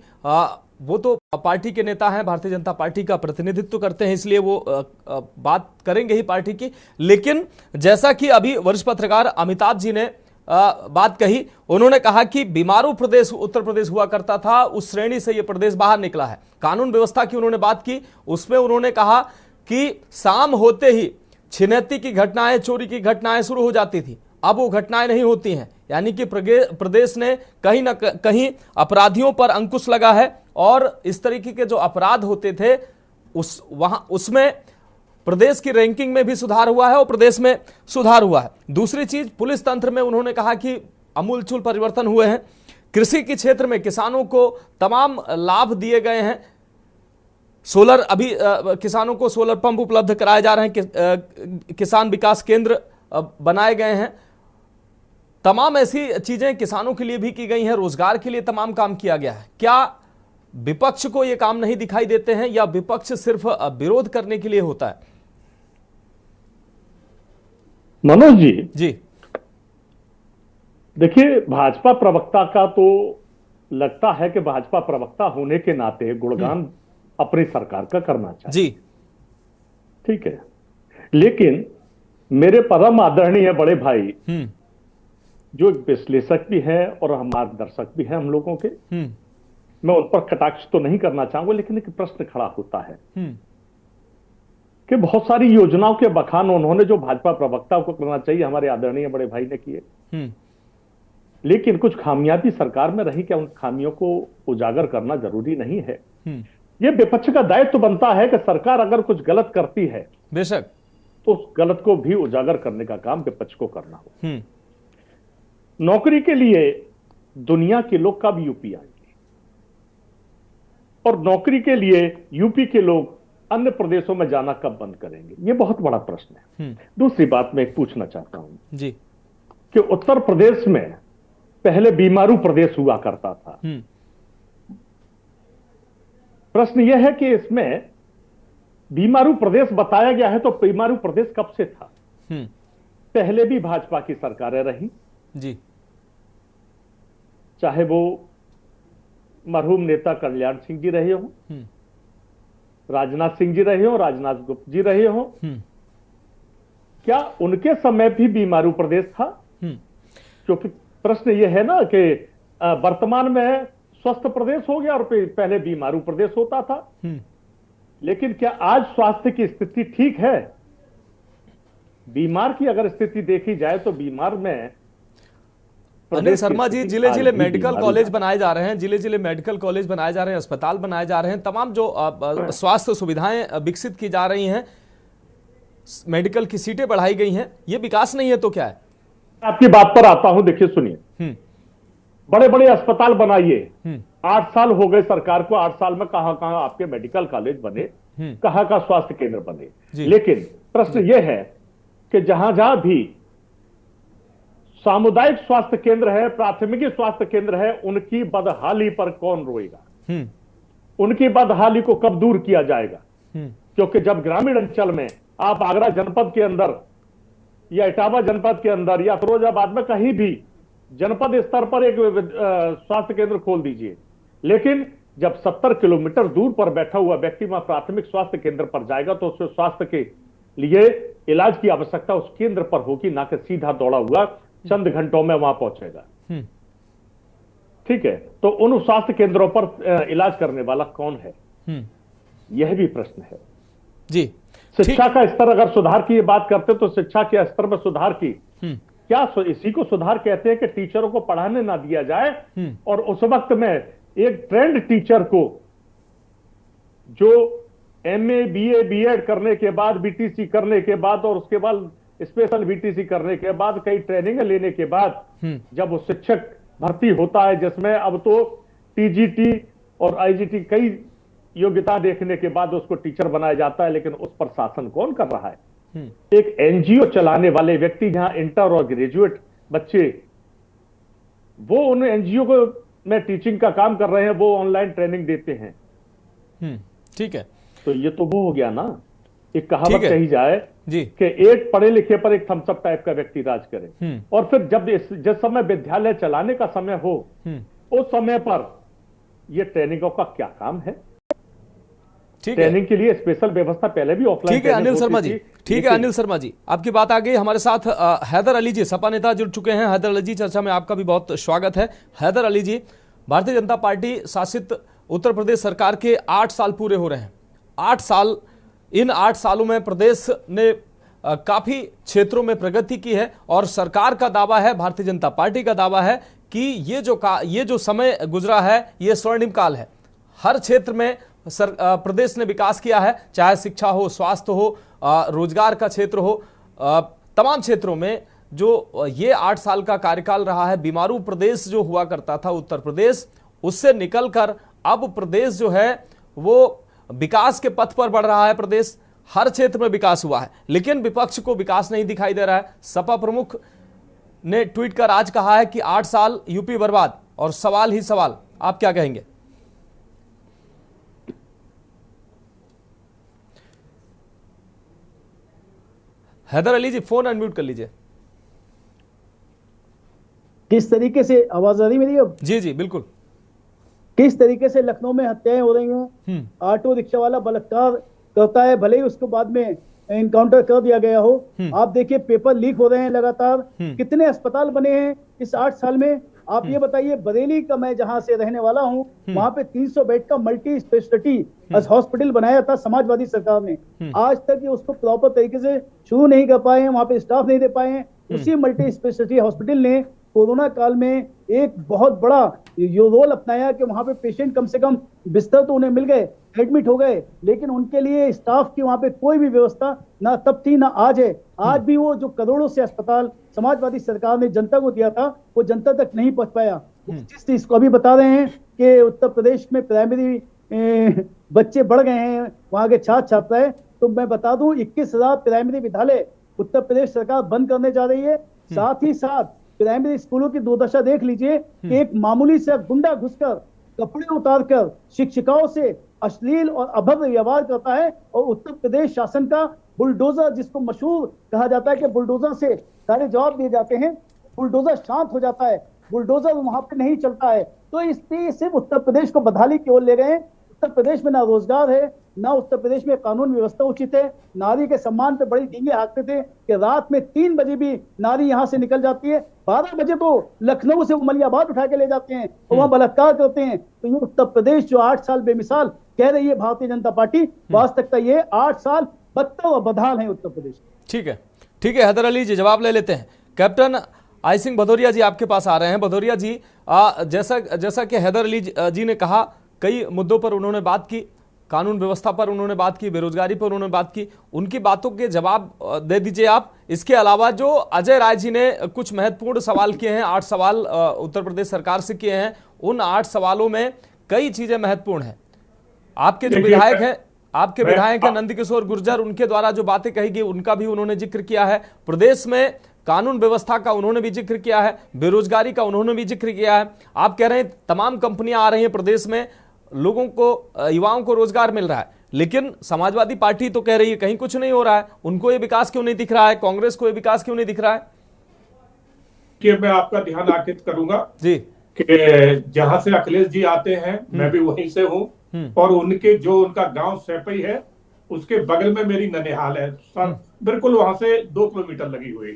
वो तो पार्टी के नेता हैं, भारतीय जनता पार्टी का प्रतिनिधित्व करते हैं, इसलिए वो बात करेंगे ही पार्टी की। लेकिन जैसा कि अभी वरिष्ठ पत्रकार अमिताभ जी ने बात कही, उन्होंने कहा कि बीमारू प्रदेश उत्तर प्रदेश हुआ करता था, उस श्रेणी से यह प्रदेश बाहर निकला है। कानून व्यवस्था की उन्होंने बात की, उसमें उन्होंने कहा कि शाम होते ही छिनैती की घटनाएं, चोरी की घटनाएं शुरू हो जाती थी, अब वो घटनाएं नहीं होती हैं। यानी कि प्रदेश ने कहीं ना कहीं अपराधियों पर अंकुश लगा है और इस तरीके के जो अपराध होते थे उसमें प्रदेश की रैंकिंग में भी सुधार हुआ है और प्रदेश में सुधार हुआ है। दूसरी चीज, पुलिस तंत्र में उन्होंने कहा कि अमूलचूल परिवर्तन हुए हैं। कृषि के क्षेत्र में किसानों को तमाम लाभ दिए गए हैं। सोलर अभी किसानों को सोलर पंप उपलब्ध कराए जा रहे हैं, किसान विकास केंद्र बनाए गए हैं, तमाम ऐसी चीजें किसानों के लिए भी की गई हैं, रोजगार के लिए तमाम काम किया गया है। क्या विपक्ष को ये काम नहीं दिखाई देते हैं या विपक्ष सिर्फ विरोध करने के लिए होता है? मनोज जी, देखिए, भाजपा प्रवक्ता का तो लगता है कि भाजपा प्रवक्ता होने के नाते गुणगान अपनी सरकार का करना चाहिए जी, ठीक है, लेकिन मेरे परम आदरणीय बड़े भाई जो एक विश्लेषक भी है और हम मार्गदर्शक भी हैं हम लोगों के, मैं उन पर कटाक्ष तो नहीं करना चाहूंगा, लेकिन एक प्रश्न खड़ा होता है कि बहुत सारी योजनाओं के बखान उन्होंने जो भाजपा प्रवक्ता को करना चाहिए हमारे आदरणीय बड़े भाई ने किए, लेकिन कुछ खामियां भी सरकार में रही। क्या उन खामियों को उजागर करना जरूरी नहीं है? यह विपक्ष का दायित्व तो बनता है कि सरकार अगर कुछ गलत करती है बेशक, तो उस गलत को भी उजागर करने का काम विपक्ष को करना हो। नौकरी के लिए दुनिया के लोग कब यूपी आएंगे और नौकरी के लिए यूपी के लोग अन्य प्रदेशों में जाना कब बंद करेंगे? यह बहुत बड़ा प्रश्न है। दूसरी बात मैं पूछना चाहता हूं जी कि उत्तर प्रदेश में पहले बीमारू प्रदेश हुआ करता था। प्रश्न यह है कि इसमें बीमारू प्रदेश बताया गया है, तो बीमारू प्रदेश कब से था? पहले भी भाजपा की सरकारें रही जी, चाहे वो मरहूम नेता कल्याण सिंह जी रहे हो, राजनाथ सिंह जी रहे हो, राजनाथ गुप्ता जी रहे हो, क्या उनके समय भी बीमारू प्रदेश था? क्योंकि प्रश्न यह है ना कि वर्तमान में स्वस्थ प्रदेश हो गया और पहले बीमारू प्रदेश होता था, लेकिन क्या आज स्वास्थ्य की स्थिति ठीक है? बीमार की अगर स्थिति देखी जाए तो बीमार में अनिल शर्मा जी, जिले जिले मेडिकल कॉलेज बनाए जा रहे हैं, जिले जिले मेडिकल कॉलेज बनाए जा रहे हैं, अस्पताल बनाए जा रहे हैं, तमाम जो स्वास्थ्य सुविधाएं विकसित की जा रही हैं, मेडिकल की सीटें बढ़ाई गई हैं, ये विकास नहीं है तो क्या है? आपकी बात पर आता हूं, देखिए सुनिए, बड़े बड़े अस्पताल बनाइए, 8 साल हो गए सरकार को, 8 साल में कहां कहां आपके मेडिकल कॉलेज बने, कहां का स्वास्थ्य केंद्र बने, लेकिन प्रश्न यह है कि जहां जहां भी सामुदायिक स्वास्थ्य केंद्र है, प्राथमिक स्वास्थ्य केंद्र है, उनकी बदहाली पर कौन रोएगा? उनकी बदहाली को कब दूर किया जाएगा? क्योंकि जब ग्रामीण अंचल में आप आगरा जनपद के अंदर या इटावा जनपद के अंदर या फिरोजाबाद में कहीं भी जनपद स्तर पर एक स्वास्थ्य केंद्र खोल दीजिए, लेकिन जब 70 किलोमीटर दूर पर बैठा हुआ व्यक्ति वहां प्राथमिक स्वास्थ्य केंद्र पर जाएगा तो उसके स्वास्थ्य के लिए इलाज की आवश्यकता उस केंद्र पर होगी, ना कि सीधा दौड़ा हुआ चंद घंटों में वहां पहुंचेगा। ठीक है, तो उन स्वास्थ्य केंद्रों पर इलाज करने वाला कौन है? यह भी प्रश्न है जी। शिक्षा का स्तर अगर सुधार की बात करते तो शिक्षा के स्तर में सुधार की, क्या इसी को सुधार कहते हैं कि टीचरों को पढ़ाने ना दिया जाए और उस वक्त में एक ट्रेंड टीचर को जो एमए बीए बीएड करने के बाद, बीटीसी करने के बाद और उसके बाद स्पेशल बीटीसी करने के बाद, कई ट्रेनिंग लेने के बाद जब वो शिक्षक भर्ती होता है, जिसमें अब तो टीजीटी और आईजीटी कई योग्यता देखने के बाद उसको टीचर बनाया जाता है, लेकिन उस पर शासन कौन कर रहा है? एक एनजीओ चलाने वाले व्यक्ति, जहां इंटर और ग्रेजुएट बच्चे वो उन एनजीओ को में टीचिंग का काम कर रहे हैं, वो ऑनलाइन ट्रेनिंग देते हैं। ठीक है, तो ये तो वो हो गया ना, एक कहावत कही जाए जी कि एक पढ़े लिखे पर एक थम्सअप टाइप का व्यक्ति राज करे, और फिर जब जिस समय विद्यालय चलाने का समय हो उस समय पर यह ट्रेनिंगों का क्या काम है? ट्रेनिंग के लिए स्पेशल व्यवस्था पहले भी ऑफलाइन। ठीक है अनिल शर्मा जी, ठीक है अनिल शर्मा जी, आपकी बात आ गई। हमारे साथ हैदर अली जी, सपा नेता जुड़ चुके हैं। हैदर अली जी, चर्चा में आपका भी बहुत स्वागत है। हैदर अली जी, भारतीय जनता पार्टी शासित उत्तर प्रदेश सरकार के 8 साल पूरे हो रहे हैं। 8 साल, इन 8 सालों में प्रदेश ने काफी क्षेत्रों में प्रगति की है और सरकार का दावा है, भारतीय जनता पार्टी का दावा है कि ये जो समय गुजरा है ये स्वर्णिम काल है। हर क्षेत्र में प्रदेश ने विकास किया है, चाहे शिक्षा हो, स्वास्थ्य हो, रोजगार का क्षेत्र हो, तमाम क्षेत्रों में जो ये 8 साल का कार्यकाल रहा है, बीमारू प्रदेश जो हुआ करता था उत्तर प्रदेश, उससे निकलकर अब प्रदेश जो है वो विकास के पथ पर बढ़ रहा है। प्रदेश हर क्षेत्र में विकास हुआ है, लेकिन विपक्ष को विकास नहीं दिखाई दे रहा है। सपा प्रमुख ने ट्वीट कर आज कहा है कि 8 साल यूपी बर्बाद, और सवाल ही सवाल, आप क्या कहेंगे? हैदर अली जी, फोन अनम्यूट कर लीजिए। किस तरीके से आवाज आ रही मेरी अब? जी जी बिल्कुल। किस तरीके से लखनऊ में हत्याएं हो रही हैं, ऑटो रिक्शा वाला बलात्कार करता है, भले ही उसको बाद में एनकाउंटर कर दिया गया हो। आप देखिए पेपर लीक हो रहे हैं लगातार, कितने अस्पताल बने हैं इस 8 साल में। आप ये बताइए, बरेली का मैं जहां से रहने वाला हूं, वहां पे 300 बेड का मल्टी स्पेशलिटी हॉस्पिटल बनाया था समाजवादी सरकार ने। आज तक ये उसको प्रॉपर तरीके से शुरू नहीं कर पाए हैं, वहां पे स्टाफ नहीं दे पाए हैं। उसी मल्टी स्पेशलिटी हॉस्पिटल ने कोरोना काल में एक बहुत बड़ा रोल अपनाया कि वहां पे पेशेंट कम से कम बिस्तर तो उन्हें मिल गए, एडमिट हो गए, लेकिन उनके लिए स्टाफ की वहां पे कोई भी व्यवस्था ना तब थी ना आज है। आज भी वो जो करोड़ों से अस्पताल समाजवादी सरकार ने जनता को दिया था, वो जनता तक नहीं पहुंच पाया। जिस चीज को अभी बता रहे हैं कि उत्तर प्रदेश में प्राइमरी बच्चे बढ़ गए हैं, वहां के छात्र छात्राएं, तो मैं बता दूं 21,000 प्राइमरी विद्यालय उत्तर प्रदेश सरकार बंद करने जा रही है। साथ ही साथ प्राइमरी स्कूलों की दुर्दशा देख लीजिए कि एक मामूली से गुंडा घुसकर कपड़े उतारकर शिक्षिकाओं से अश्लील और अभद्र व्यवहार करता है, और उत्तर प्रदेश शासन का बुलडोजर, जिसको मशहूर कहा जाता है कि बुलडोजर से सारे जवाब दिए जाते हैं, बुलडोजर शांत हो जाता है, बुलडोजर वहां पे नहीं चलता है। तो इसलिए सिर्फ उत्तर प्रदेश को बदहाली की ओर ले गए। उत्तर प्रदेश में ना रोजगार है, ना उत्तर प्रदेश में कानून व्यवस्था उचित है। नारी के सम्मान पे बड़ी डींगे हाँकते थे कि रात में 3 बजे भी नारी यहाँ से निकल जाती है, 12 बजे तो लखनऊ से उमलियाबाद उठा के ले जाते हैं और वहां बलात्कार करते हैं। तो ये उत्तर प्रदेश जो 8 साल बेमिसाल कह रही है भारतीय जनता पार्टी, वास्तविकता ये 8 साल बदतर और बदहाल है उत्तर प्रदेश। ठीक है हैदर अली जी, जवाब ले लेते हैं। कैप्टन आई सिंह भदौरिया जी आपके पास आ रहे हैं। भदौरिया जी, जैसा कि हैदर अली जी ने कहा, कई मुद्दों पर उन्होंने बात की, कानून व्यवस्था पर उन्होंने बात की, बेरोजगारी पर उन्होंने बात की, उनकी बातों के जवाब दे दीजिए आप। इसके अलावा जो अजय राय जी ने कुछ महत्वपूर्ण सवाल किए हैं, 8 सवाल उत्तर प्रदेश सरकार से किए हैं, उन 8 सवालों में कई चीजें महत्वपूर्ण हैं। आपके जो विधायक हैं, आपके विधायक हैं नंदकिशोर गुर्जर, उनके द्वारा जो बातें कही गई उनका भी उन्होंने जिक्र किया है। प्रदेश में कानून व्यवस्था का उन्होंने भी जिक्र किया है, बेरोजगारी का उन्होंने भी जिक्र किया है। आप कह रहे हैं तमाम कंपनियां आ रही हैं प्रदेश में, लोगों को, युवाओं को रोजगार मिल रहा है, लेकिन समाजवादी पार्टी तो कह रही है कहीं कुछ नहीं हो रहा है। उनको ये विकास क्यों नहीं दिख रहा है? कांग्रेस को ये विकास क्यों नहीं दिख रहा है? कि मैं आपका ध्यान आकृष्ट करूंगा जी कि जहां से अखिलेश जी आते हैं, मैं भी वहीं से हूं, और उनका गांव सैपई है, उसके बगल में मेरी ननिहाल है, बिल्कुल वहां से 2 किलोमीटर लगी हुई।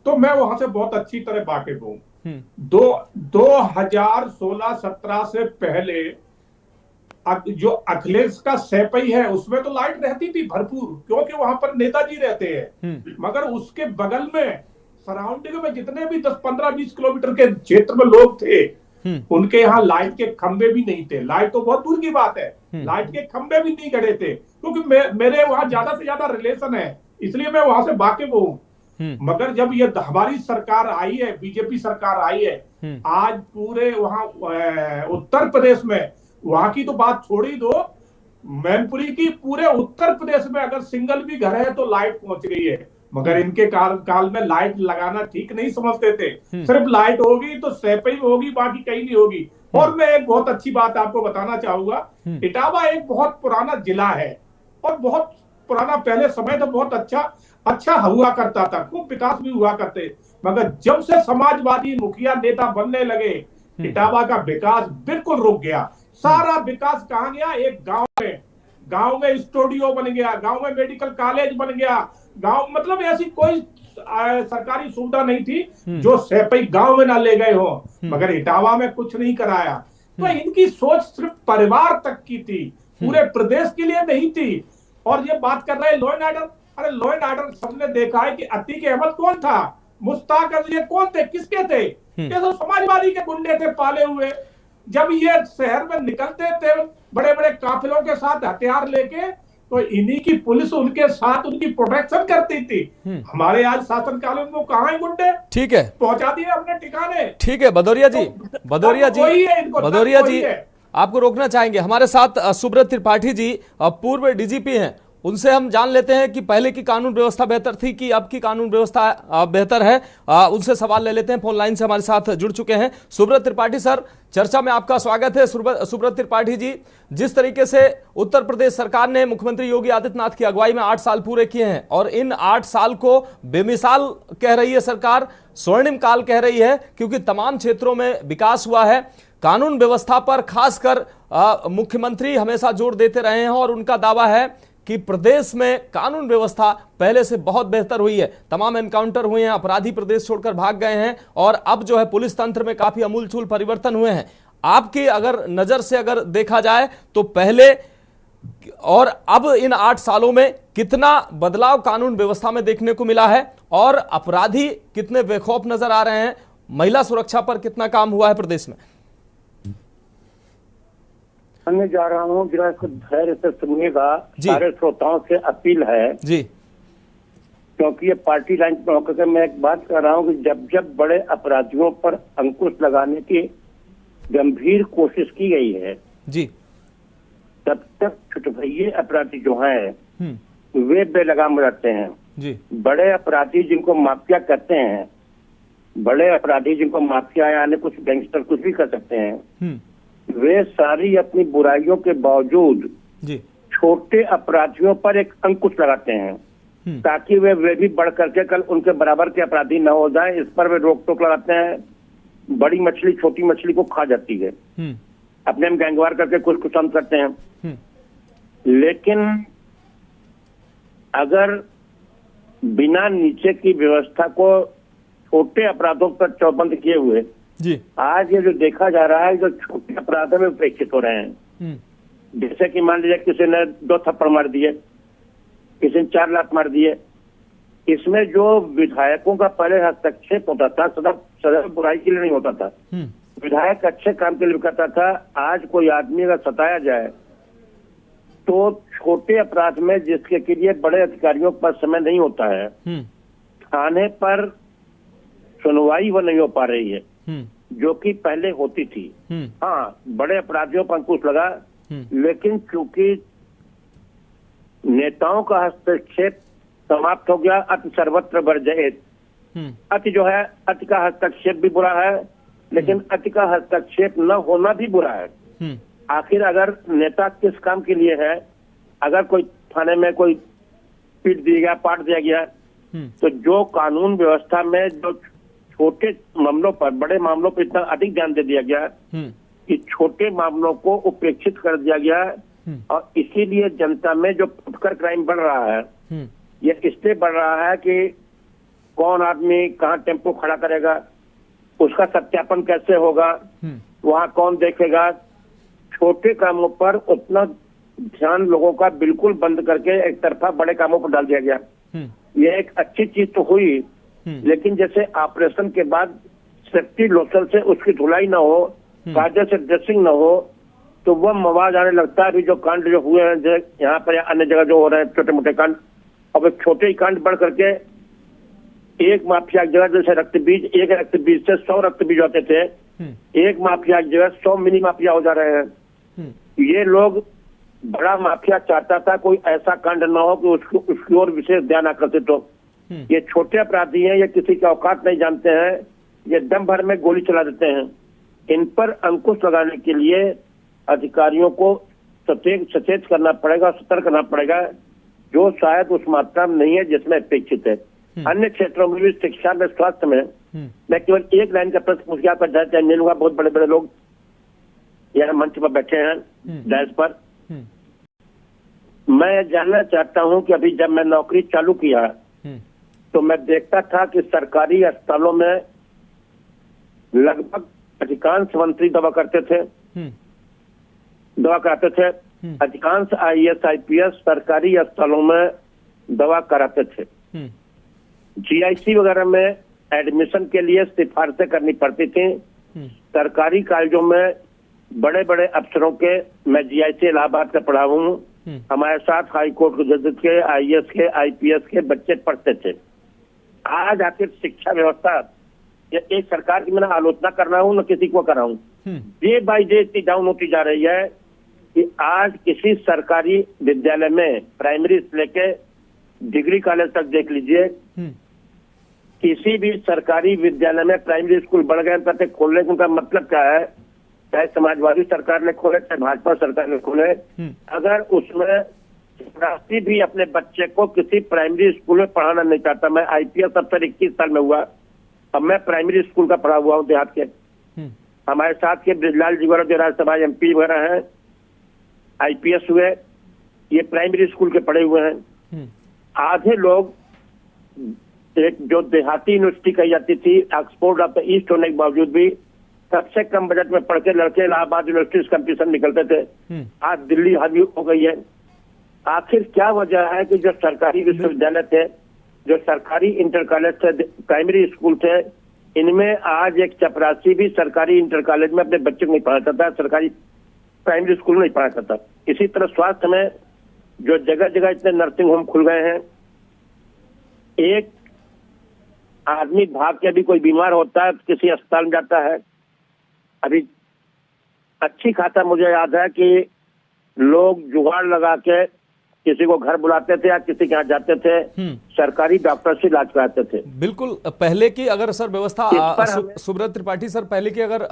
तो मैं वहां से बहुत अच्छी तरह वाकिफ हूं। 2016-17 से पहले जो अखिलेश का सैपई है उसमें तो लाइट रहती थी भरपूर, क्योंकि वहां पर नेताजी रहते हैं। मगर उसके बगल में सराउंडिंग में जितने भी 10, 15, 20 किलोमीटर के क्षेत्र में लोग थे, उनके यहाँ लाइट के खंबे भी नहीं थे। लाइट तो बहुत दूर की बात है, लाइट के खंबे भी नहीं गड़े थे, क्योंकि मेरे वहां ज्यादा से ज्यादा रिलेशन है, इसलिए मैं वहां से वाकिफ हूँ। मगर जब ये हमारी सरकार आई है, बीजेपी सरकार आई है, आज पूरे वहां उत्तर प्रदेश में, वहां की तो बात छोड़ ही दो, मैनपुरी की पूरे उत्तर प्रदेश में अगर सिंगल भी घर है तो लाइट पहुंच गई है। मगर इनके काल में लाइट लगाना ठीक नहीं समझते थे। सिर्फ लाइट होगी तो सैपई में होगी, बाकी कहीं नहीं होगी। और मैं एक बहुत अच्छी बात आपको बताना चाहूंगा, इटावा एक बहुत पुराना जिला है और बहुत पुराना पहले समय तो बहुत अच्छा हुआ करता था, खूब विकास भी हुआ करते। मगर जब से समाजवादी मुखिया नेता बनने लगे, इटावा का विकास बिल्कुल रुक गया। सारा विकास कहां गया? एक गांव में स्टूडियो बन गया, गांव में मेडिकल कॉलेज बन गया, गांव मतलब ऐसी कोई सरकारी सुविधा नहीं थी जो सैपई गांव में ना ले गए हो। मगर इटावा में कुछ नहीं कराया। तो इनकी सोच सिर्फ परिवार तक की थी, पूरे प्रदेश के लिए नहीं थी। और ये बात कर रहे हैं लॉ एंड ऑर्डर, अरे लॉ एंड ऑर्डर सबने देखा है कि अतीक अहमद कौन था, मुश्ताक अली कौन थे, किसके थे? ये सब समाजवादी के गुंडे थे पाले हुए। जब ये शहर में निकलते थे बड़े बड़े काफिलों के साथ हथियार लेके, तो इन्हीं की पुलिस उनके साथ उनकी प्रोटेक्शन करती थी। हमारे आज शासनकाल में वो कहाँ है गुंडे? ठीक है, पहुंचा दिए अपने ठिकाने। ठीक है भदौरिया जी, भदौरिया जी आपको रोकना चाहेंगे। हमारे साथ सुब्रत त्रिपाठी जी पूर्व डीजीपी हैं, उनसे हम जान लेते हैं कि पहले की कानून व्यवस्था बेहतर थी कि अब की कानून व्यवस्था बेहतर है। उनसे सवाल ले लेते हैं। फोन लाइन से हमारे साथ जुड़ चुके हैं सुब्रत त्रिपाठी सर, चर्चा में आपका स्वागत है। सुब्रत त्रिपाठी जी, जिस तरीके से उत्तर प्रदेश सरकार ने मुख्यमंत्री योगी आदित्यनाथ की अगुवाई में 8 साल पूरे किए हैं और इन 8 साल को बेमिसाल कह रही है सरकार, स्वर्णिम काल कह रही है, क्योंकि तमाम क्षेत्रों में विकास हुआ है। कानून व्यवस्था पर खासकर मुख्यमंत्री हमेशा जोर देते रहे हैं और उनका दावा है कि प्रदेश में कानून व्यवस्था पहले से बहुत बेहतर हुई है। तमाम एनकाउंटर हुए हैं, अपराधी प्रदेश छोड़कर भाग गए हैं और अब जो है पुलिस तंत्र में काफी अमूलचूल परिवर्तन हुए हैं। आपकी अगर नजर से अगर देखा जाए तो पहले और अब इन 8 सालों में कितना बदलाव कानून व्यवस्था में देखने को मिला है और अपराधी कितने बेखौफ नजर आ रहे हैं, महिला सुरक्षा पर कितना काम हुआ है प्रदेश में? मैं जा रहा हूँ, जरा इसको धैर्य से सुनिएगा। सारे श्रोताओं से अपील है जी, क्योंकि ये पार्टी लाइन पर होकर मैं एक बात कर रहा हूँ कि जब जब बड़े अपराधियों पर अंकुश लगाने की गंभीर कोशिश की गई है जी, तब तक छुटभइये अपराधी जो हैं वे बेलगाम रहते हैं जी। बड़े अपराधी जिनको माफिया कहते हैं, बड़े अपराधी जिनको माफिया यानी कुछ गैंगस्टर कुछ भी कर सकते हैं, वे सारी अपनी बुराइयों के बावजूद जी छोटे अपराधियों पर एक अंकुश लगाते हैं ताकि वे भी बढ़ करके कल उनके बराबर के अपराधी न हो जाए। इस पर वे रोक टोक लगाते हैं। बड़ी मछली छोटी मछली को खा जाती है, अपने में गैंगवार करके कुछ कुछ हम करते हैं। लेकिन अगर बिना नीचे की व्यवस्था को छोटे अपराधों पर चौबंद किए हुए जी, आज ये जो देखा जा रहा है, जो छोटे अपराधों में उपेक्षित हो रहे हैं, जैसे कि मान लीजिए किसी ने 2 थप्पड़ मार दिए, किसी ने 4 लात मार दिए, इसमें जो विधायकों का पहले हस्तक्षेप होता था सदा बुराई के लिए नहीं होता था, विधायक अच्छे काम के लिए करता था। आज कोई आदमी अगर सताया जाए तो छोटे अपराध में जिसके लिए बड़े अधिकारियों पर समय नहीं होता है, थाने पर सुनवाई वो नहीं हो पा रही है जो कि पहले होती थी। हाँ, बड़े अपराधियों पर अंकुश लगा, लेकिन क्योंकि नेताओं का हस्तक्षेप समाप्त हो गया, अति सर्वत्र वर्जयेत। अति जो है, अति का हस्तक्षेप भी बुरा है, लेकिन अति का हस्तक्षेप न होना भी बुरा है। आखिर अगर नेता किस काम के लिए है, अगर कोई थाने में कोई पीट दिया गया, पाट दिया गया, तो जो कानून व्यवस्था में जो छोटे मामलों पर बड़े मामलों पर इतना अधिक ध्यान दे दिया गया कि छोटे मामलों को उपेक्षित कर दिया गया, और इसीलिए जनता में जो फुटकर क्राइम बढ़ रहा है, ये इसलिए बढ़ रहा है कि कौन आदमी कहाँ टेम्पो खड़ा करेगा, उसका सत्यापन कैसे होगा, वहाँ कौन देखेगा। छोटे कामों पर उतना ध्यान लोगों का बिल्कुल बंद करके एक तरफा बड़े कामों पर डाल दिया गया। ये एक अच्छी चीज तो हुई, लेकिन जैसे ऑपरेशन के बाद सेफ्टी लोशन से उसकी धुलाई ना हो, कायदे से ड्रेसिंग ना हो, तो वह मवाद आने लगता है। अभी जो कांड जो हुए हैं यहाँ पर या अन्य जगह जो हो रहे हैं छोटे मोटे कांड, अब एक छोटे ही कांड बढ़ करके एक माफिया की जगह जैसे रक्त बीज, एक रक्त बीज से 100 रक्त बीज होते थे, एक माफिया की जगह 100 मिनी माफिया हो जा रहे हैं। ये लोग, बड़ा माफिया चाहता था कोई ऐसा कांड ना हो कि उसकी ओर विशेष ध्यान आकर्षित हो। ये छोटे अपराधी हैं, ये किसी की औकात नहीं जानते हैं, ये दम भर में गोली चला देते हैं। इन पर अंकुश लगाने के लिए अधिकारियों को सचेत करना पड़ेगा, सतर्क करना पड़ेगा, जो शायद उस मात्रा में नहीं है जिसमें अपेक्षित है। अन्य क्षेत्रों में भी, शिक्षा में, स्वास्थ्य में, मैं केवल एक लाइन का प्रश्न पूछ गया, मिलूंगा बहुत बड़े बड़े लोग यहाँ मंच पर बैठे हैं डैश पर। मैं जानना चाहता हूँ कि अभी जब मैं नौकरी चालू किया तो मैं देखता था कि सरकारी अस्पतालों में लगभग अधिकांश मंत्री दवा कराते थे, अधिकांश IAS IPS सरकारी अस्पतालों में दवा कराते थे। GIC वगैरह में एडमिशन के लिए सिफारिशें करनी पड़ती थी। सरकारी कॉलेजों में बड़े बड़े अफसरों के, मैं GIC इलाहाबाद का पढ़ा हूँ, हमारे साथ हाई कोर्ट के जज के, IAS के, IPS के बच्चे पढ़ते थे। आज आखिर शिक्षा व्यवस्था, एक सरकार की मैं आलोचना कर रहा हूँ, न किसी को कर रहा हूँ, डे बाई डे इतनी डाउन होती जा रही है कि आज किसी सरकारी विद्यालय में प्राइमरी से लेके डिग्री कॉलेज तक देख लीजिए, किसी भी सरकारी विद्यालय में प्राइमरी स्कूल बढ़ गए कहते खोलने का मतलब क्या है? चाहे समाजवादी सरकार ने खोले, चाहे भाजपा सरकार ने खोले, अगर उसमें राष्ट्रीय भी अपने बच्चे को किसी प्राइमरी स्कूल में पढ़ाना नहीं चाहता। मैं IPS अफसर 21 साल में हुआ, अब मैं प्राइमरी स्कूल का पढ़ा हुआ हूँ देहात के। हमारे साथ के ब्रिजलाल जी वगैरह जो राज्यसभा MP वगैरह हैं, IPS हुए, ये प्राइमरी स्कूल के पढ़े हुए हैं। आधे लोग, एक जो देहाती यूनिवर्सिटी कही जाती थी, ऑक्सफोर्ड ऑफ द ईस्ट होने के बावजूद भी सबसे कम बजट में पढ़ के लड़के इलाहाबाद यूनिवर्सिटी कंपटीशन निकलते थे, आज दिल्ली हावी हो गई है। आखिर क्या वजह है कि जो सरकारी विश्वविद्यालय थे, जो सरकारी इंटर कॉलेज थे, प्राइमरी स्कूल थे, इनमें आज एक चपरासी भी सरकारी इंटर कॉलेज में अपने बच्चे को नहीं पढ़ा सकता, सरकारी प्राइमरी स्कूल में नहीं पढ़ा सकता। इसी तरह स्वास्थ्य में जो जगह जगह इतने नर्सिंग होम खुल गए हैं, एक आदमी भाग के अभी कोई बीमार होता है किसी अस्पताल में जाता है, अभी अच्छी खाता मुझे याद है कि लोग जुगाड़ लगा के किसी को घर बुलाते थे या किसी के यहाँ जाते थे, सरकारी डॉक्टर से इलाज कराते थे। बिल्कुल, पहले की अगर सर व्यवस्था, सुब्रत त्रिपाठी सर, पहले की अगर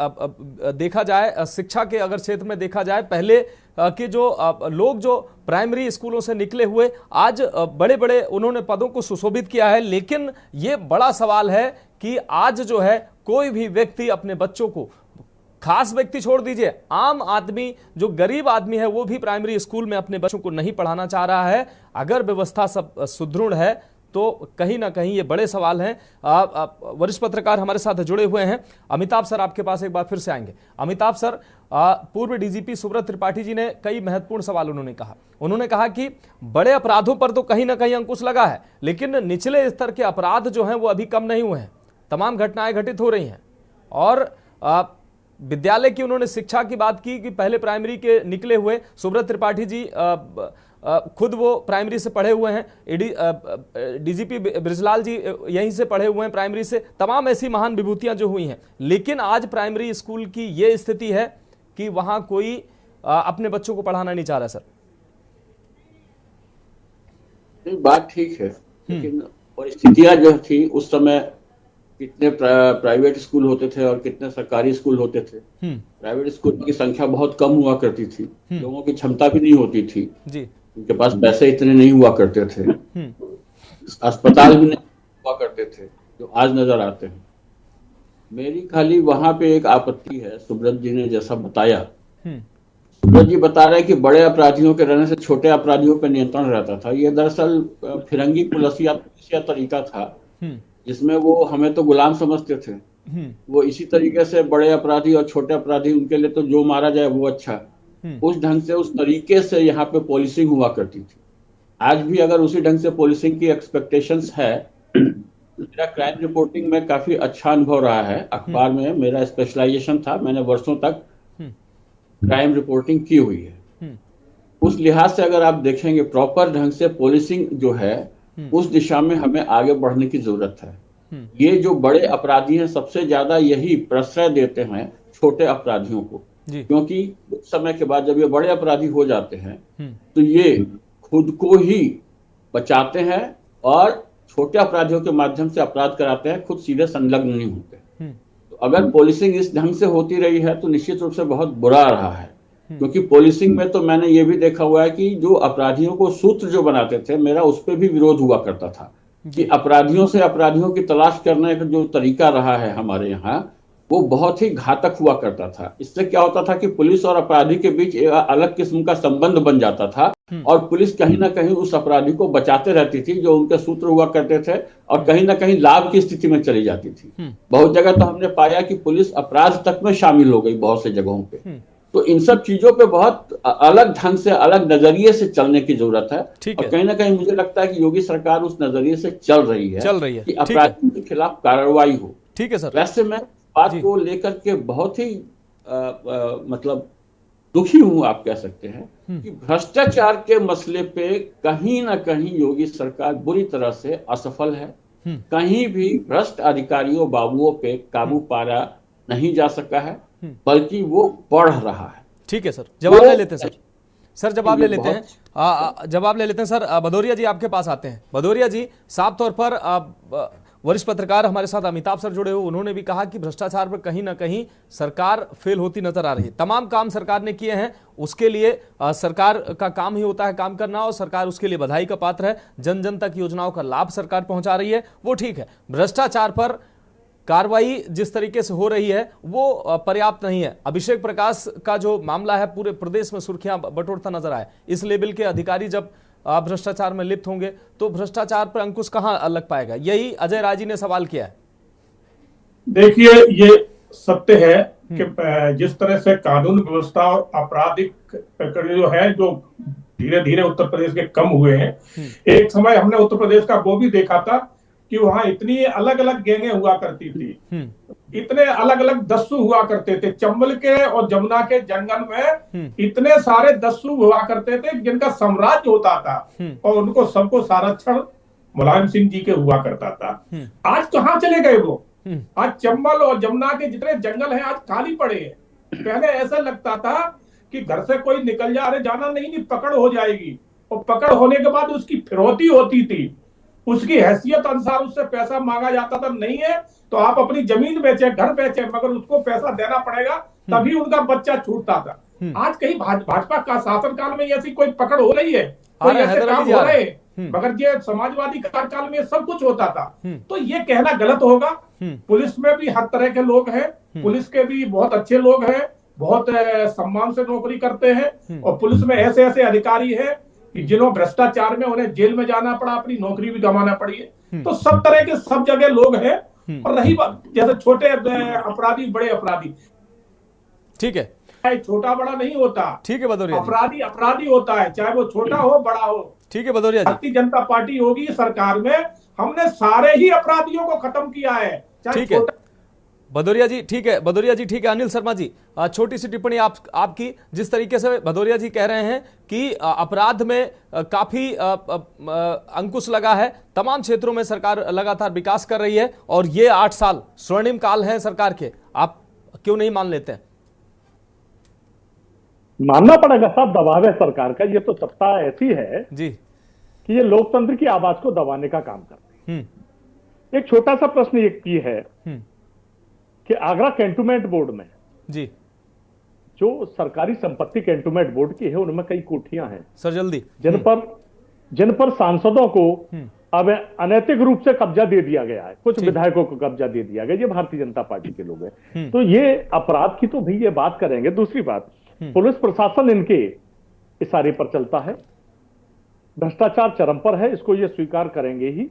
देखा जाए, शिक्षा के अगर क्षेत्र में देखा जाए, पहले के जो लोग जो प्राइमरी स्कूलों से निकले हुए आज बड़े बड़े उन्होंने पदों को सुशोभित किया है, लेकिन ये बड़ा सवाल है कि आज जो है कोई भी व्यक्ति अपने बच्चों को, खास व्यक्ति छोड़ दीजिए, आम आदमी जो गरीब आदमी है वो भी प्राइमरी स्कूल में अपने बच्चों को नहीं पढ़ाना चाह रहा है। अगर व्यवस्था सब सुदृढ़ है तो कहीं ना कहीं ये बड़े सवाल हैं। वरिष्ठ पत्रकार हमारे साथ जुड़े हुए हैं। अमिताभ सर, आपके पास एक बार फिर से आएंगे। अमिताभ सर, पूर्व DGP सुब्रत त्रिपाठी जी ने कई महत्वपूर्ण सवाल उन्होंने कहा कि बड़े अपराधों पर तो कहीं ना कहीं अंकुश लगा है, लेकिन निचले स्तर के अपराध जो हैं वो अभी कम नहीं हुए हैं, तमाम घटनाएं घटित हो रही हैं। और विद्यालय की उन्होंने शिक्षा की बात की कि पहले प्राइमरी के निकले हुए सुब्रत त्रिपाठी जी खुद वो प्राइमरी से पढ़े हुए हैं, DGP ब्रिजलाल जी यहीं से पढ़े हुए हैं प्राइमरी से, तमाम ऐसी महान विभूतियां जो हुई हैं। लेकिन आज प्राइमरी स्कूल की ये स्थिति है कि वहां कोई अपने बच्चों को पढ़ाना नहीं चाह रहा। सर, बात ठीक है, लेकिन परिस्थितियां जो थी उस समय, कितने प्राइवेट स्कूल होते थे और कितने सरकारी स्कूल होते थे। प्राइवेट स्कूल की संख्या बहुत कम हुआ करती थी, लोगों की क्षमता भी नहीं होती थी जी, उनके पास पैसे इतने नहीं हुआ करते थे, अस्पताल भी नहीं हुआ करते थे जो आज नजर आते हैं। मेरी खाली वहां पे एक आपत्ति है, सुब्रत जी ने जैसा बताया, सुब्रत जी बता रहे हैं कि बड़े अपराधियों के रहने से छोटे अपराधियों पर नियंत्रण रहता था। ये दरअसल फिरंगी पुलिसिया तरीका था जिसमें वो हमें तो गुलाम समझते थे। वो इसी तरीके से बड़े अपराधी और छोटे अपराधी, उनके लिए तो जो मारा जाए वो अच्छा, उस ढंग से, उस तरीके से यहाँ पे पॉलिसिंग हुआ करती थी। आज भी अगर उसी ढंग से पॉलिसिंग की एक्सपेक्टेशंस है, मेरा क्राइम रिपोर्टिंग में काफी अच्छा अनुभव रहा है। अखबार में मेरा स्पेशलाइजेशन था, मैंने वर्षों तक क्राइम रिपोर्टिंग की हुई है। उस लिहाज से अगर आप देखेंगे प्रॉपर ढंग से पॉलिसिंग जो है, उस दिशा में हमें आगे बढ़ने की जरूरत है। ये जो बड़े अपराधी हैं सबसे ज्यादा यही प्रश्रय देते हैं छोटे अपराधियों को, क्योंकि कुछ समय के बाद जब ये बड़े अपराधी हो जाते हैं तो ये खुद को ही बचाते हैं और छोटे अपराधियों के माध्यम से अपराध कराते हैं, खुद सीधे संलग्न नहीं होते। तो अगर पॉलिसिंग इस ढंग से होती रही है तो निश्चित रूप से बहुत बुरा रहा है, क्योंकि पॉलिसिंग में तो मैंने ये भी देखा हुआ है कि जो अपराधियों को सूत्र जो बनाते थे, मेरा उस पर भी विरोध हुआ करता था कि अपराधियों से अपराधियों की तलाश करने का जो तरीका रहा है हमारे यहाँ, वो बहुत ही घातक हुआ करता था। इससे क्या होता था कि पुलिस और अपराधी के बीच एक अलग किस्म का संबंध बन जाता था और पुलिस कहीं ना कहीं उस अपराधी को बचाते रहती थी जो उनके सूत्र हुआ करते थे, और कहीं ना कहीं लाभ की स्थिति में चली जाती थी। बहुत जगह तो हमने पाया कि पुलिस अपराध तक में शामिल हो गई बहुत से जगहों पे। तो इन सब चीजों पे बहुत अलग ढंग से, अलग नजरिए से चलने की जरूरत है। और कहीं ना कहीं मुझे लगता है कि योगी सरकार उस नजरिए से चल रही है कि अपराधियों के खिलाफ कार्रवाई हो। ठीक है सर। वैसे मैं बात को लेकर के बहुत ही मतलब दुखी हूं, आप कह सकते हैं, कि भ्रष्टाचार के मसले पे कहीं ना कहीं योगी सरकार बुरी तरह से असफल है। कहीं भी भ्रष्ट अधिकारियों बाबुओं पे काबू पारा नहीं जा सका है, बल्कि वो बढ़ रहा है। ठीक है सर, जवाब ले लेते हैं सर जवाब ले लेते हैं, जवाब ले लेते हैं सर। भदौरिया जी आपके पास आते हैं। भदौरिया जी, साफ तौर पर वरिष्ठ पत्रकार हमारे साथ अमिताभ सर जुड़े हुए, उन्होंने भी कहा कि भ्रष्टाचार पर कहीं ना कहीं सरकार फेल होती नजर आ रही है। तमाम काम सरकार ने किए हैं, उसके लिए सरकार का काम ही होता है काम करना, और सरकार उसके लिए बधाई का पात्र है। जन जन तक योजनाओं का लाभ सरकार पहुंचा रही है, वो ठीक है। भ्रष्टाचार पर कार्रवाई जिस तरीके से हो रही है वो पर्याप्त नहीं है। अभिषेक प्रकाश का जो मामला है पूरे प्रदेश में सुर्खियां बटोरता नजर आए। इस लेवल के अधिकारी जब भ्रष्टाचार में लिप्त होंगे तो भ्रष्टाचार पर अंकुश कहां लग पाएगा, यही अजय राजी ने सवाल किया है। देखिए, ये सत्य है कि जिस तरह से कानून व्यवस्था और आपराधिक प्रक्रिया जो है, जो धीरे धीरे उत्तर प्रदेश के कम हुए हैं। एक समय हमने उत्तर प्रदेश का वो भी देखा था कि वहां इतनी अलग अलग गैंगे हुआ करती थी, इतने अलग अलग दस्यु हुआ करते थे। चंबल के और जमुना के जंगल में इतने सारे दस्यु हुआ करते थे जिनका साम्राज्य होता था, और उनको सबको संरक्षण मुलायम सिंह जी के हुआ करता था। आज कहाँ चले गए वो? आज चंबल और जमुना के जितने जंगल हैं आज खाली पड़े हैं। पहले ऐसा लगता था कि घर से कोई निकल जा, अरे जाना नहीं, पकड़ हो जाएगी, और पकड़ होने के बाद उसकी फिरौती होती थी, उसकी हैसियत अनुसार उससे पैसा मांगा जाता था। नहीं है तो आप अपनी जमीन बेचे, घर बेचे, मगर उसको पैसा देना पड़ेगा, तभी उनका बच्चा छूटता था। आज कहीं भाजपा का शासनकाल में ऐसी कोई पकड़ हो रही है, कोई ऐसे काम हो रहे हैं, मगर ये समाजवादी कार्यकाल में सब कुछ होता था। तो ये कहना गलत होगा। पुलिस में भी हर तरह के लोग हैं, पुलिस के भी बहुत अच्छे लोग हैं, बहुत सम्मान से नौकरी करते हैं, और पुलिस में ऐसे ऐसे अधिकारी हैं कि जिन्होंने भ्रष्टाचार में उन्हें जेल में जाना पड़ा, अपनी नौकरी भी गंवाना पड़ी है। तो सब तरह के सब जगह लोग हैं। और रही बात जैसे छोटे अपराधी बड़े अपराधी, ठीक है, छोटा बड़ा नहीं होता, ठीक है भदौरिया, अपराधी अपराधी होता है, चाहे वो छोटा हो बड़ा हो। ठीक है भदौरिया जी, भारतीय जनता पार्टी होगी सरकार में, हमने सारे ही अपराधियों को खत्म किया है, ठीक है भदौरिया जी, ठीक है भदौरिया जी, ठीक है। अनिल शर्मा जी, छोटी सी टिप्पणी आपकी। जिस तरीके से भदौरिया जी कह रहे हैं कि अपराध में काफी अंकुश लगा है, तमाम क्षेत्रों में सरकार लगातार विकास कर रही है, और ये 8 साल स्वर्णिम काल है सरकार के, आप क्यों नहीं मान लेते हैं? मानना पड़ेगा साहब, दबाव है सरकार का। ये तो सत्ता ऐसी है जी कि ये लोकतंत्र की आवाज को दबाने का काम करती है। एक छोटा सा प्रश्न ये है कि आगरा कैंटोनमेंट बोर्ड में जी जो सरकारी संपत्ति कैंटोनमेंट बोर्ड की है, उनमें कई कोठियां हैं सर, जल्दी जिन पर सांसदों को अब अनैतिक रूप से कब्जा दे दिया गया है, कुछ विधायकों को कब्जा दे दिया गया। ये भारतीय जनता पार्टी के लोग हैं। तो ये अपराध की तो भाई ये बात करेंगे। दूसरी बात, पुलिस प्रशासन इनके इशारे पर चलता है, भ्रष्टाचार चरम पर है, इसको ये स्वीकार करेंगे ही।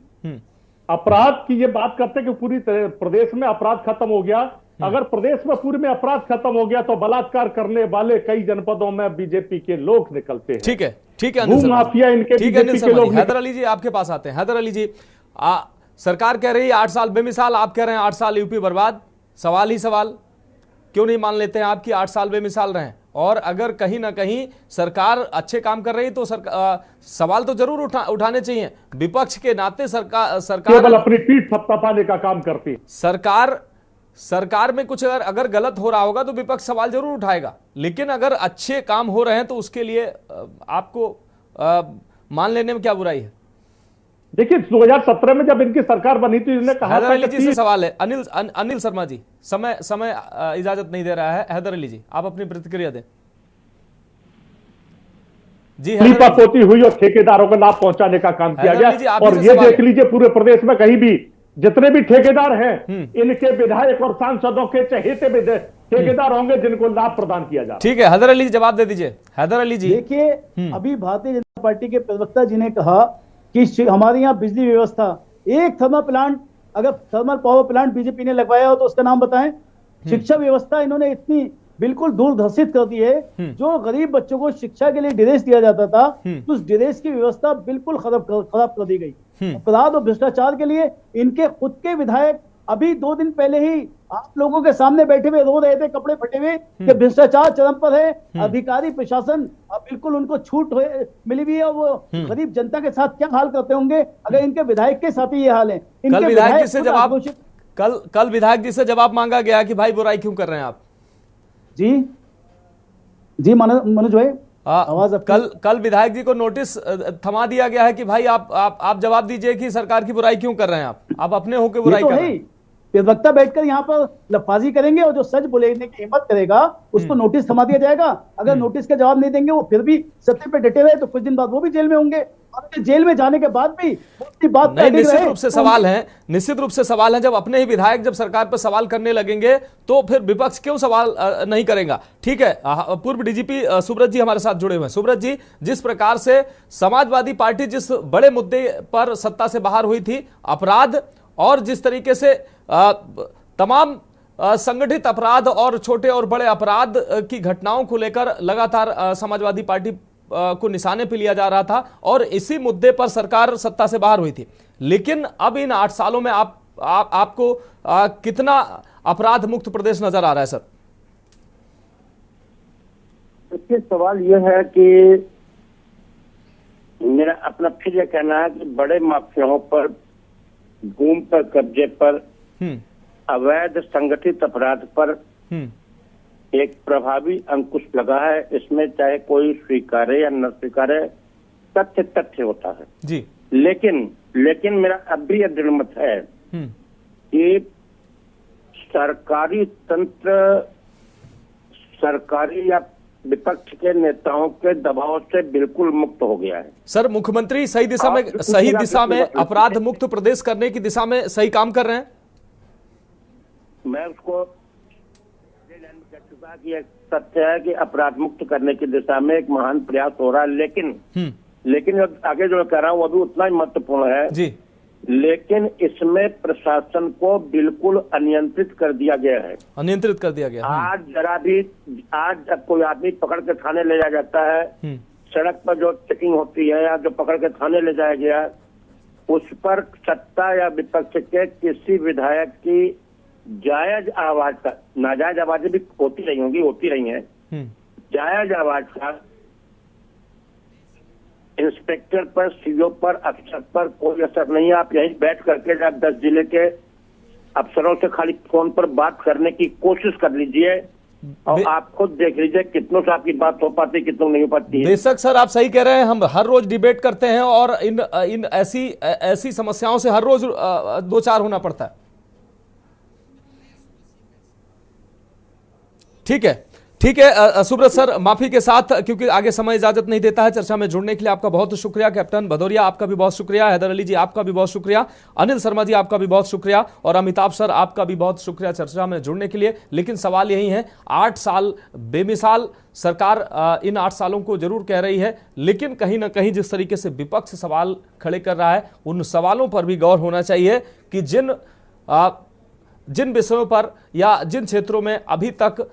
अपराध की ये बात करते हैं कि पूरी तरह प्रदेश में अपराध खत्म हो गया। अगर प्रदेश में पूरे में अपराध खत्म हो गया तो बलात्कार करने वाले कई जनपदों में बीजेपी के लोग निकलते हैं। ठीक है, ठीक है, माफिया इनके बीजेपी के लोग। हैदर अली जी आपके पास आते हैं। हैदर अली जी, सरकार कह रही है 8 साल बेमिसाल, आप कह रहे हैं 8 साल यूपी बर्बाद। सवाल ही सवाल, क्यों नहीं मान लेते हैं आपकी 8 साल बेमिसाल रहे? और अगर कहीं ना कहीं सरकार अच्छे काम कर रही है तो सवाल तो जरूर उठाने चाहिए। विपक्ष के नाते सरकार केवल अपनी पीठ थपथपाने का काम करती है। सरकार में कुछ अगर गलत हो रहा होगा तो विपक्ष सवाल जरूर उठाएगा, लेकिन अगर अच्छे काम हो रहे हैं तो उसके लिए आपको मान लेने में क्या बुराई है? देखिए 2017 में जब इनकी सरकार बनी थी, इन्होंने कहा हैदर अली जी से सवाल है। अनिल शर्मा जी, समय इजाजत नहीं दे रहा है। हैदर अली जी, आप अपनी प्रतिक्रिया दें। जी, पोती हुई और ठेकेदारों को लाभ पहुंचाने का काम किया गया। और ये देख लीजिए पूरे प्रदेश में कहीं भी जितने भी ठेकेदार हैं, इनके विधायक और सांसदों के चहेते ठेकेदार होंगे जिनको लाभ प्रदान किया जाए। ठीक है, हैदर अली जी जवाब दे दीजिए। हैदर अली जी, देखिए अभी भारतीय जनता पार्टी के प्रवक्ता जी ने कहा कि हमारे यहाँ बिजली व्यवस्था, एक थर्मल प्लांट, अगर थर्मल पावर प्लांट बीजेपी ने लगवाया हो तो उसका नाम बताएं। शिक्षा व्यवस्था इन्होंने इतनी बिल्कुल दूरदर्शित कर दी है। जो गरीब बच्चों को शिक्षा के लिए ड्रेस दिया जाता था, तो उस ड्रेस की व्यवस्था बिल्कुल खराब कर दी गई। अपराध और भ्रष्टाचार के लिए इनके खुद के विधायक अभी 2 दिन पहले ही आप लोगों के सामने बैठे हुए रो रहे थे कपड़े फटे हुए कि भ्रष्टाचार चरम पर है, अधिकारी प्रशासन बिल्कुल उनको छूट मिली हुई है। वो गरीब जनता के साथ क्या हाल करते होंगे अगर इनके विधायक के साथ ही ये हाल है। कल विधायक जी से जवाब कल विधायक जी से जवाब मांगा गया कि भाई बुराई क्यों कर रहे हैं आप? जी मनोज भाई आवाज कल विधायक जी को नोटिस थमा दिया गया है कि भाई आप जवाब दीजिए कि सरकार की बुराई क्यों कर रहे हैं आप अपने होकर बुराई कर रहे हैं। प्रवक्ता बैठकर यहाँ पर लफाजी करेंगे और जो सच बोलने की हिम्मत करेगा उसको नोटिस थमा दिया जाएगा। अगर नोटिस का जवाब नहीं देंगे वो फिर भी सत्य पे डटे रहे तो कुछ दिन बाद वो भी जेल में होंगे, और जेल में जाने के बाद भी बात नहीं। निश्चित रूप से सवाल है, निश्चित रूप से सवाल है। जब अपने ही विधायक जब सरकार पर सवाल करने लगेंगे तो फिर विपक्ष क्यों सवाल नहीं करेगा? ठीक है, पूर्व डीजीपी सुब्रत जी हमारे साथ जुड़े हुए हैं। सुब्रत जी, जिस प्रकार से समाजवादी पार्टी जिस बड़े मुद्दे पर सत्ता से बाहर हुई थी, अपराध, और जिस तरीके से तमाम संगठित अपराध और छोटे और बड़े अपराध की घटनाओं को लेकर लगातार समाजवादी पार्टी को निशाने पे लिया जा रहा था और इसी मुद्दे पर सरकार सत्ता से बाहर हुई थी, लेकिन अब इन 8 सालों में आपको कितना अपराध मुक्त प्रदेश नजर आ रहा है सर? इसके सवाल यह है कि मेरा अपना फिर यह कहना है कि बड़े माफियाओं पर, भूमि पर, कब्जे पर, अवैध संगठित अपराध पर एक प्रभावी अंकुश लगा है। इसमें चाहे कोई स्वीकारे या न स्वीकारे, तथ्य होता है जी। लेकिन मेरा अब भी यह दृढ़ मत है कि सरकारी तंत्र, सरकारी या विपक्ष के नेताओं के दबाव से बिल्कुल मुक्त हो गया है। सर, मुख्यमंत्री सही दिशा में अपराध मुक्त प्रदेश करने की दिशा में सही काम कर रहे हैं? मैं उसको कह चुका कि एक सत्य है कि अपराध मुक्त करने की दिशा में एक महान प्रयास हो रहा है, लेकिन आगे जो कह रहा हूँ वो भी उतना ही महत्वपूर्ण है जी। लेकिन इसमें प्रशासन को बिल्कुल अनियंत्रित कर दिया गया है। अनियंत्रित कर दिया गया। आज जब कोई आदमी पकड़ के थाने ले जाया जाता है, सड़क पर जो चेकिंग होती है या जो पकड़ के थाने ले जाया गया, उस पर सत्ता या विपक्ष के किसी विधायक की जायज आवाज का, नाजायज आवाजें भी होती रही हैं, जायज आवाज का इंस्पेक्टर पर, सीओ पर, अफसर पर कोई असर नहीं है। आप यहीं बैठ करके जब 10 जिले के अफसरों से खाली फोन पर बात करने की कोशिश कर लीजिए और आप खुद देख लीजिए कितनों से आपकी बात हो पाती है, कितनों नहीं हो पाती है। बेशक सर, आप सही कह रहे हैं। हम हर रोज डिबेट करते हैं और इन ऐसी समस्याओं से हर रोज 2-4 होना पड़ता है। ठीक है सुब्रत सर, माफी के साथ, क्योंकि आगे समय इजाजत नहीं देता है। चर्चा में जुड़ने के लिए आपका बहुत शुक्रिया। कैप्टन भदौरिया आपका भी बहुत शुक्रिया, हैदर अली जी आपका भी बहुत शुक्रिया, अनिल शर्मा जी आपका भी बहुत शुक्रिया, और अमिताभ सर आपका भी बहुत शुक्रिया चर्चा में जुड़ने के लिए। लेकिन सवाल यही है, 8 साल बेमिसाल सरकार इन 8 सालों को जरूर कह रही है, लेकिन कहीं ना कहीं जिस तरीके से विपक्ष सवाल खड़े कर रहा है, उन सवालों पर भी गौर होना चाहिए कि जिन विषयों पर या जिन क्षेत्रों में अभी तक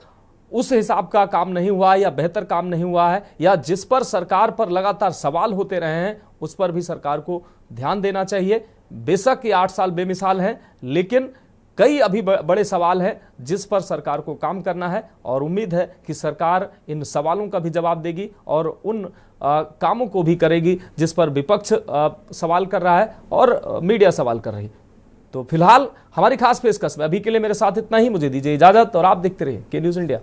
उस हिसाब का काम नहीं हुआ है या बेहतर काम नहीं हुआ है, या जिस पर सरकार पर लगातार सवाल होते रहे हैं, उस पर भी सरकार को ध्यान देना चाहिए। बेशक ये 8 साल बेमिसाल हैं, लेकिन कई अभी बड़े सवाल हैं जिस पर सरकार को काम करना है, और उम्मीद है कि सरकार इन सवालों का भी जवाब देगी और उन कामों को भी करेगी जिस पर विपक्ष सवाल कर रहा है और मीडिया सवाल कर रही है। तो फिलहाल हमारी खास पेशकश में अभी के लिए मेरे साथ इतना ही। मुझे दीजिए इजाजत और आप देखते रहिए के न्यूज़ इंडिया।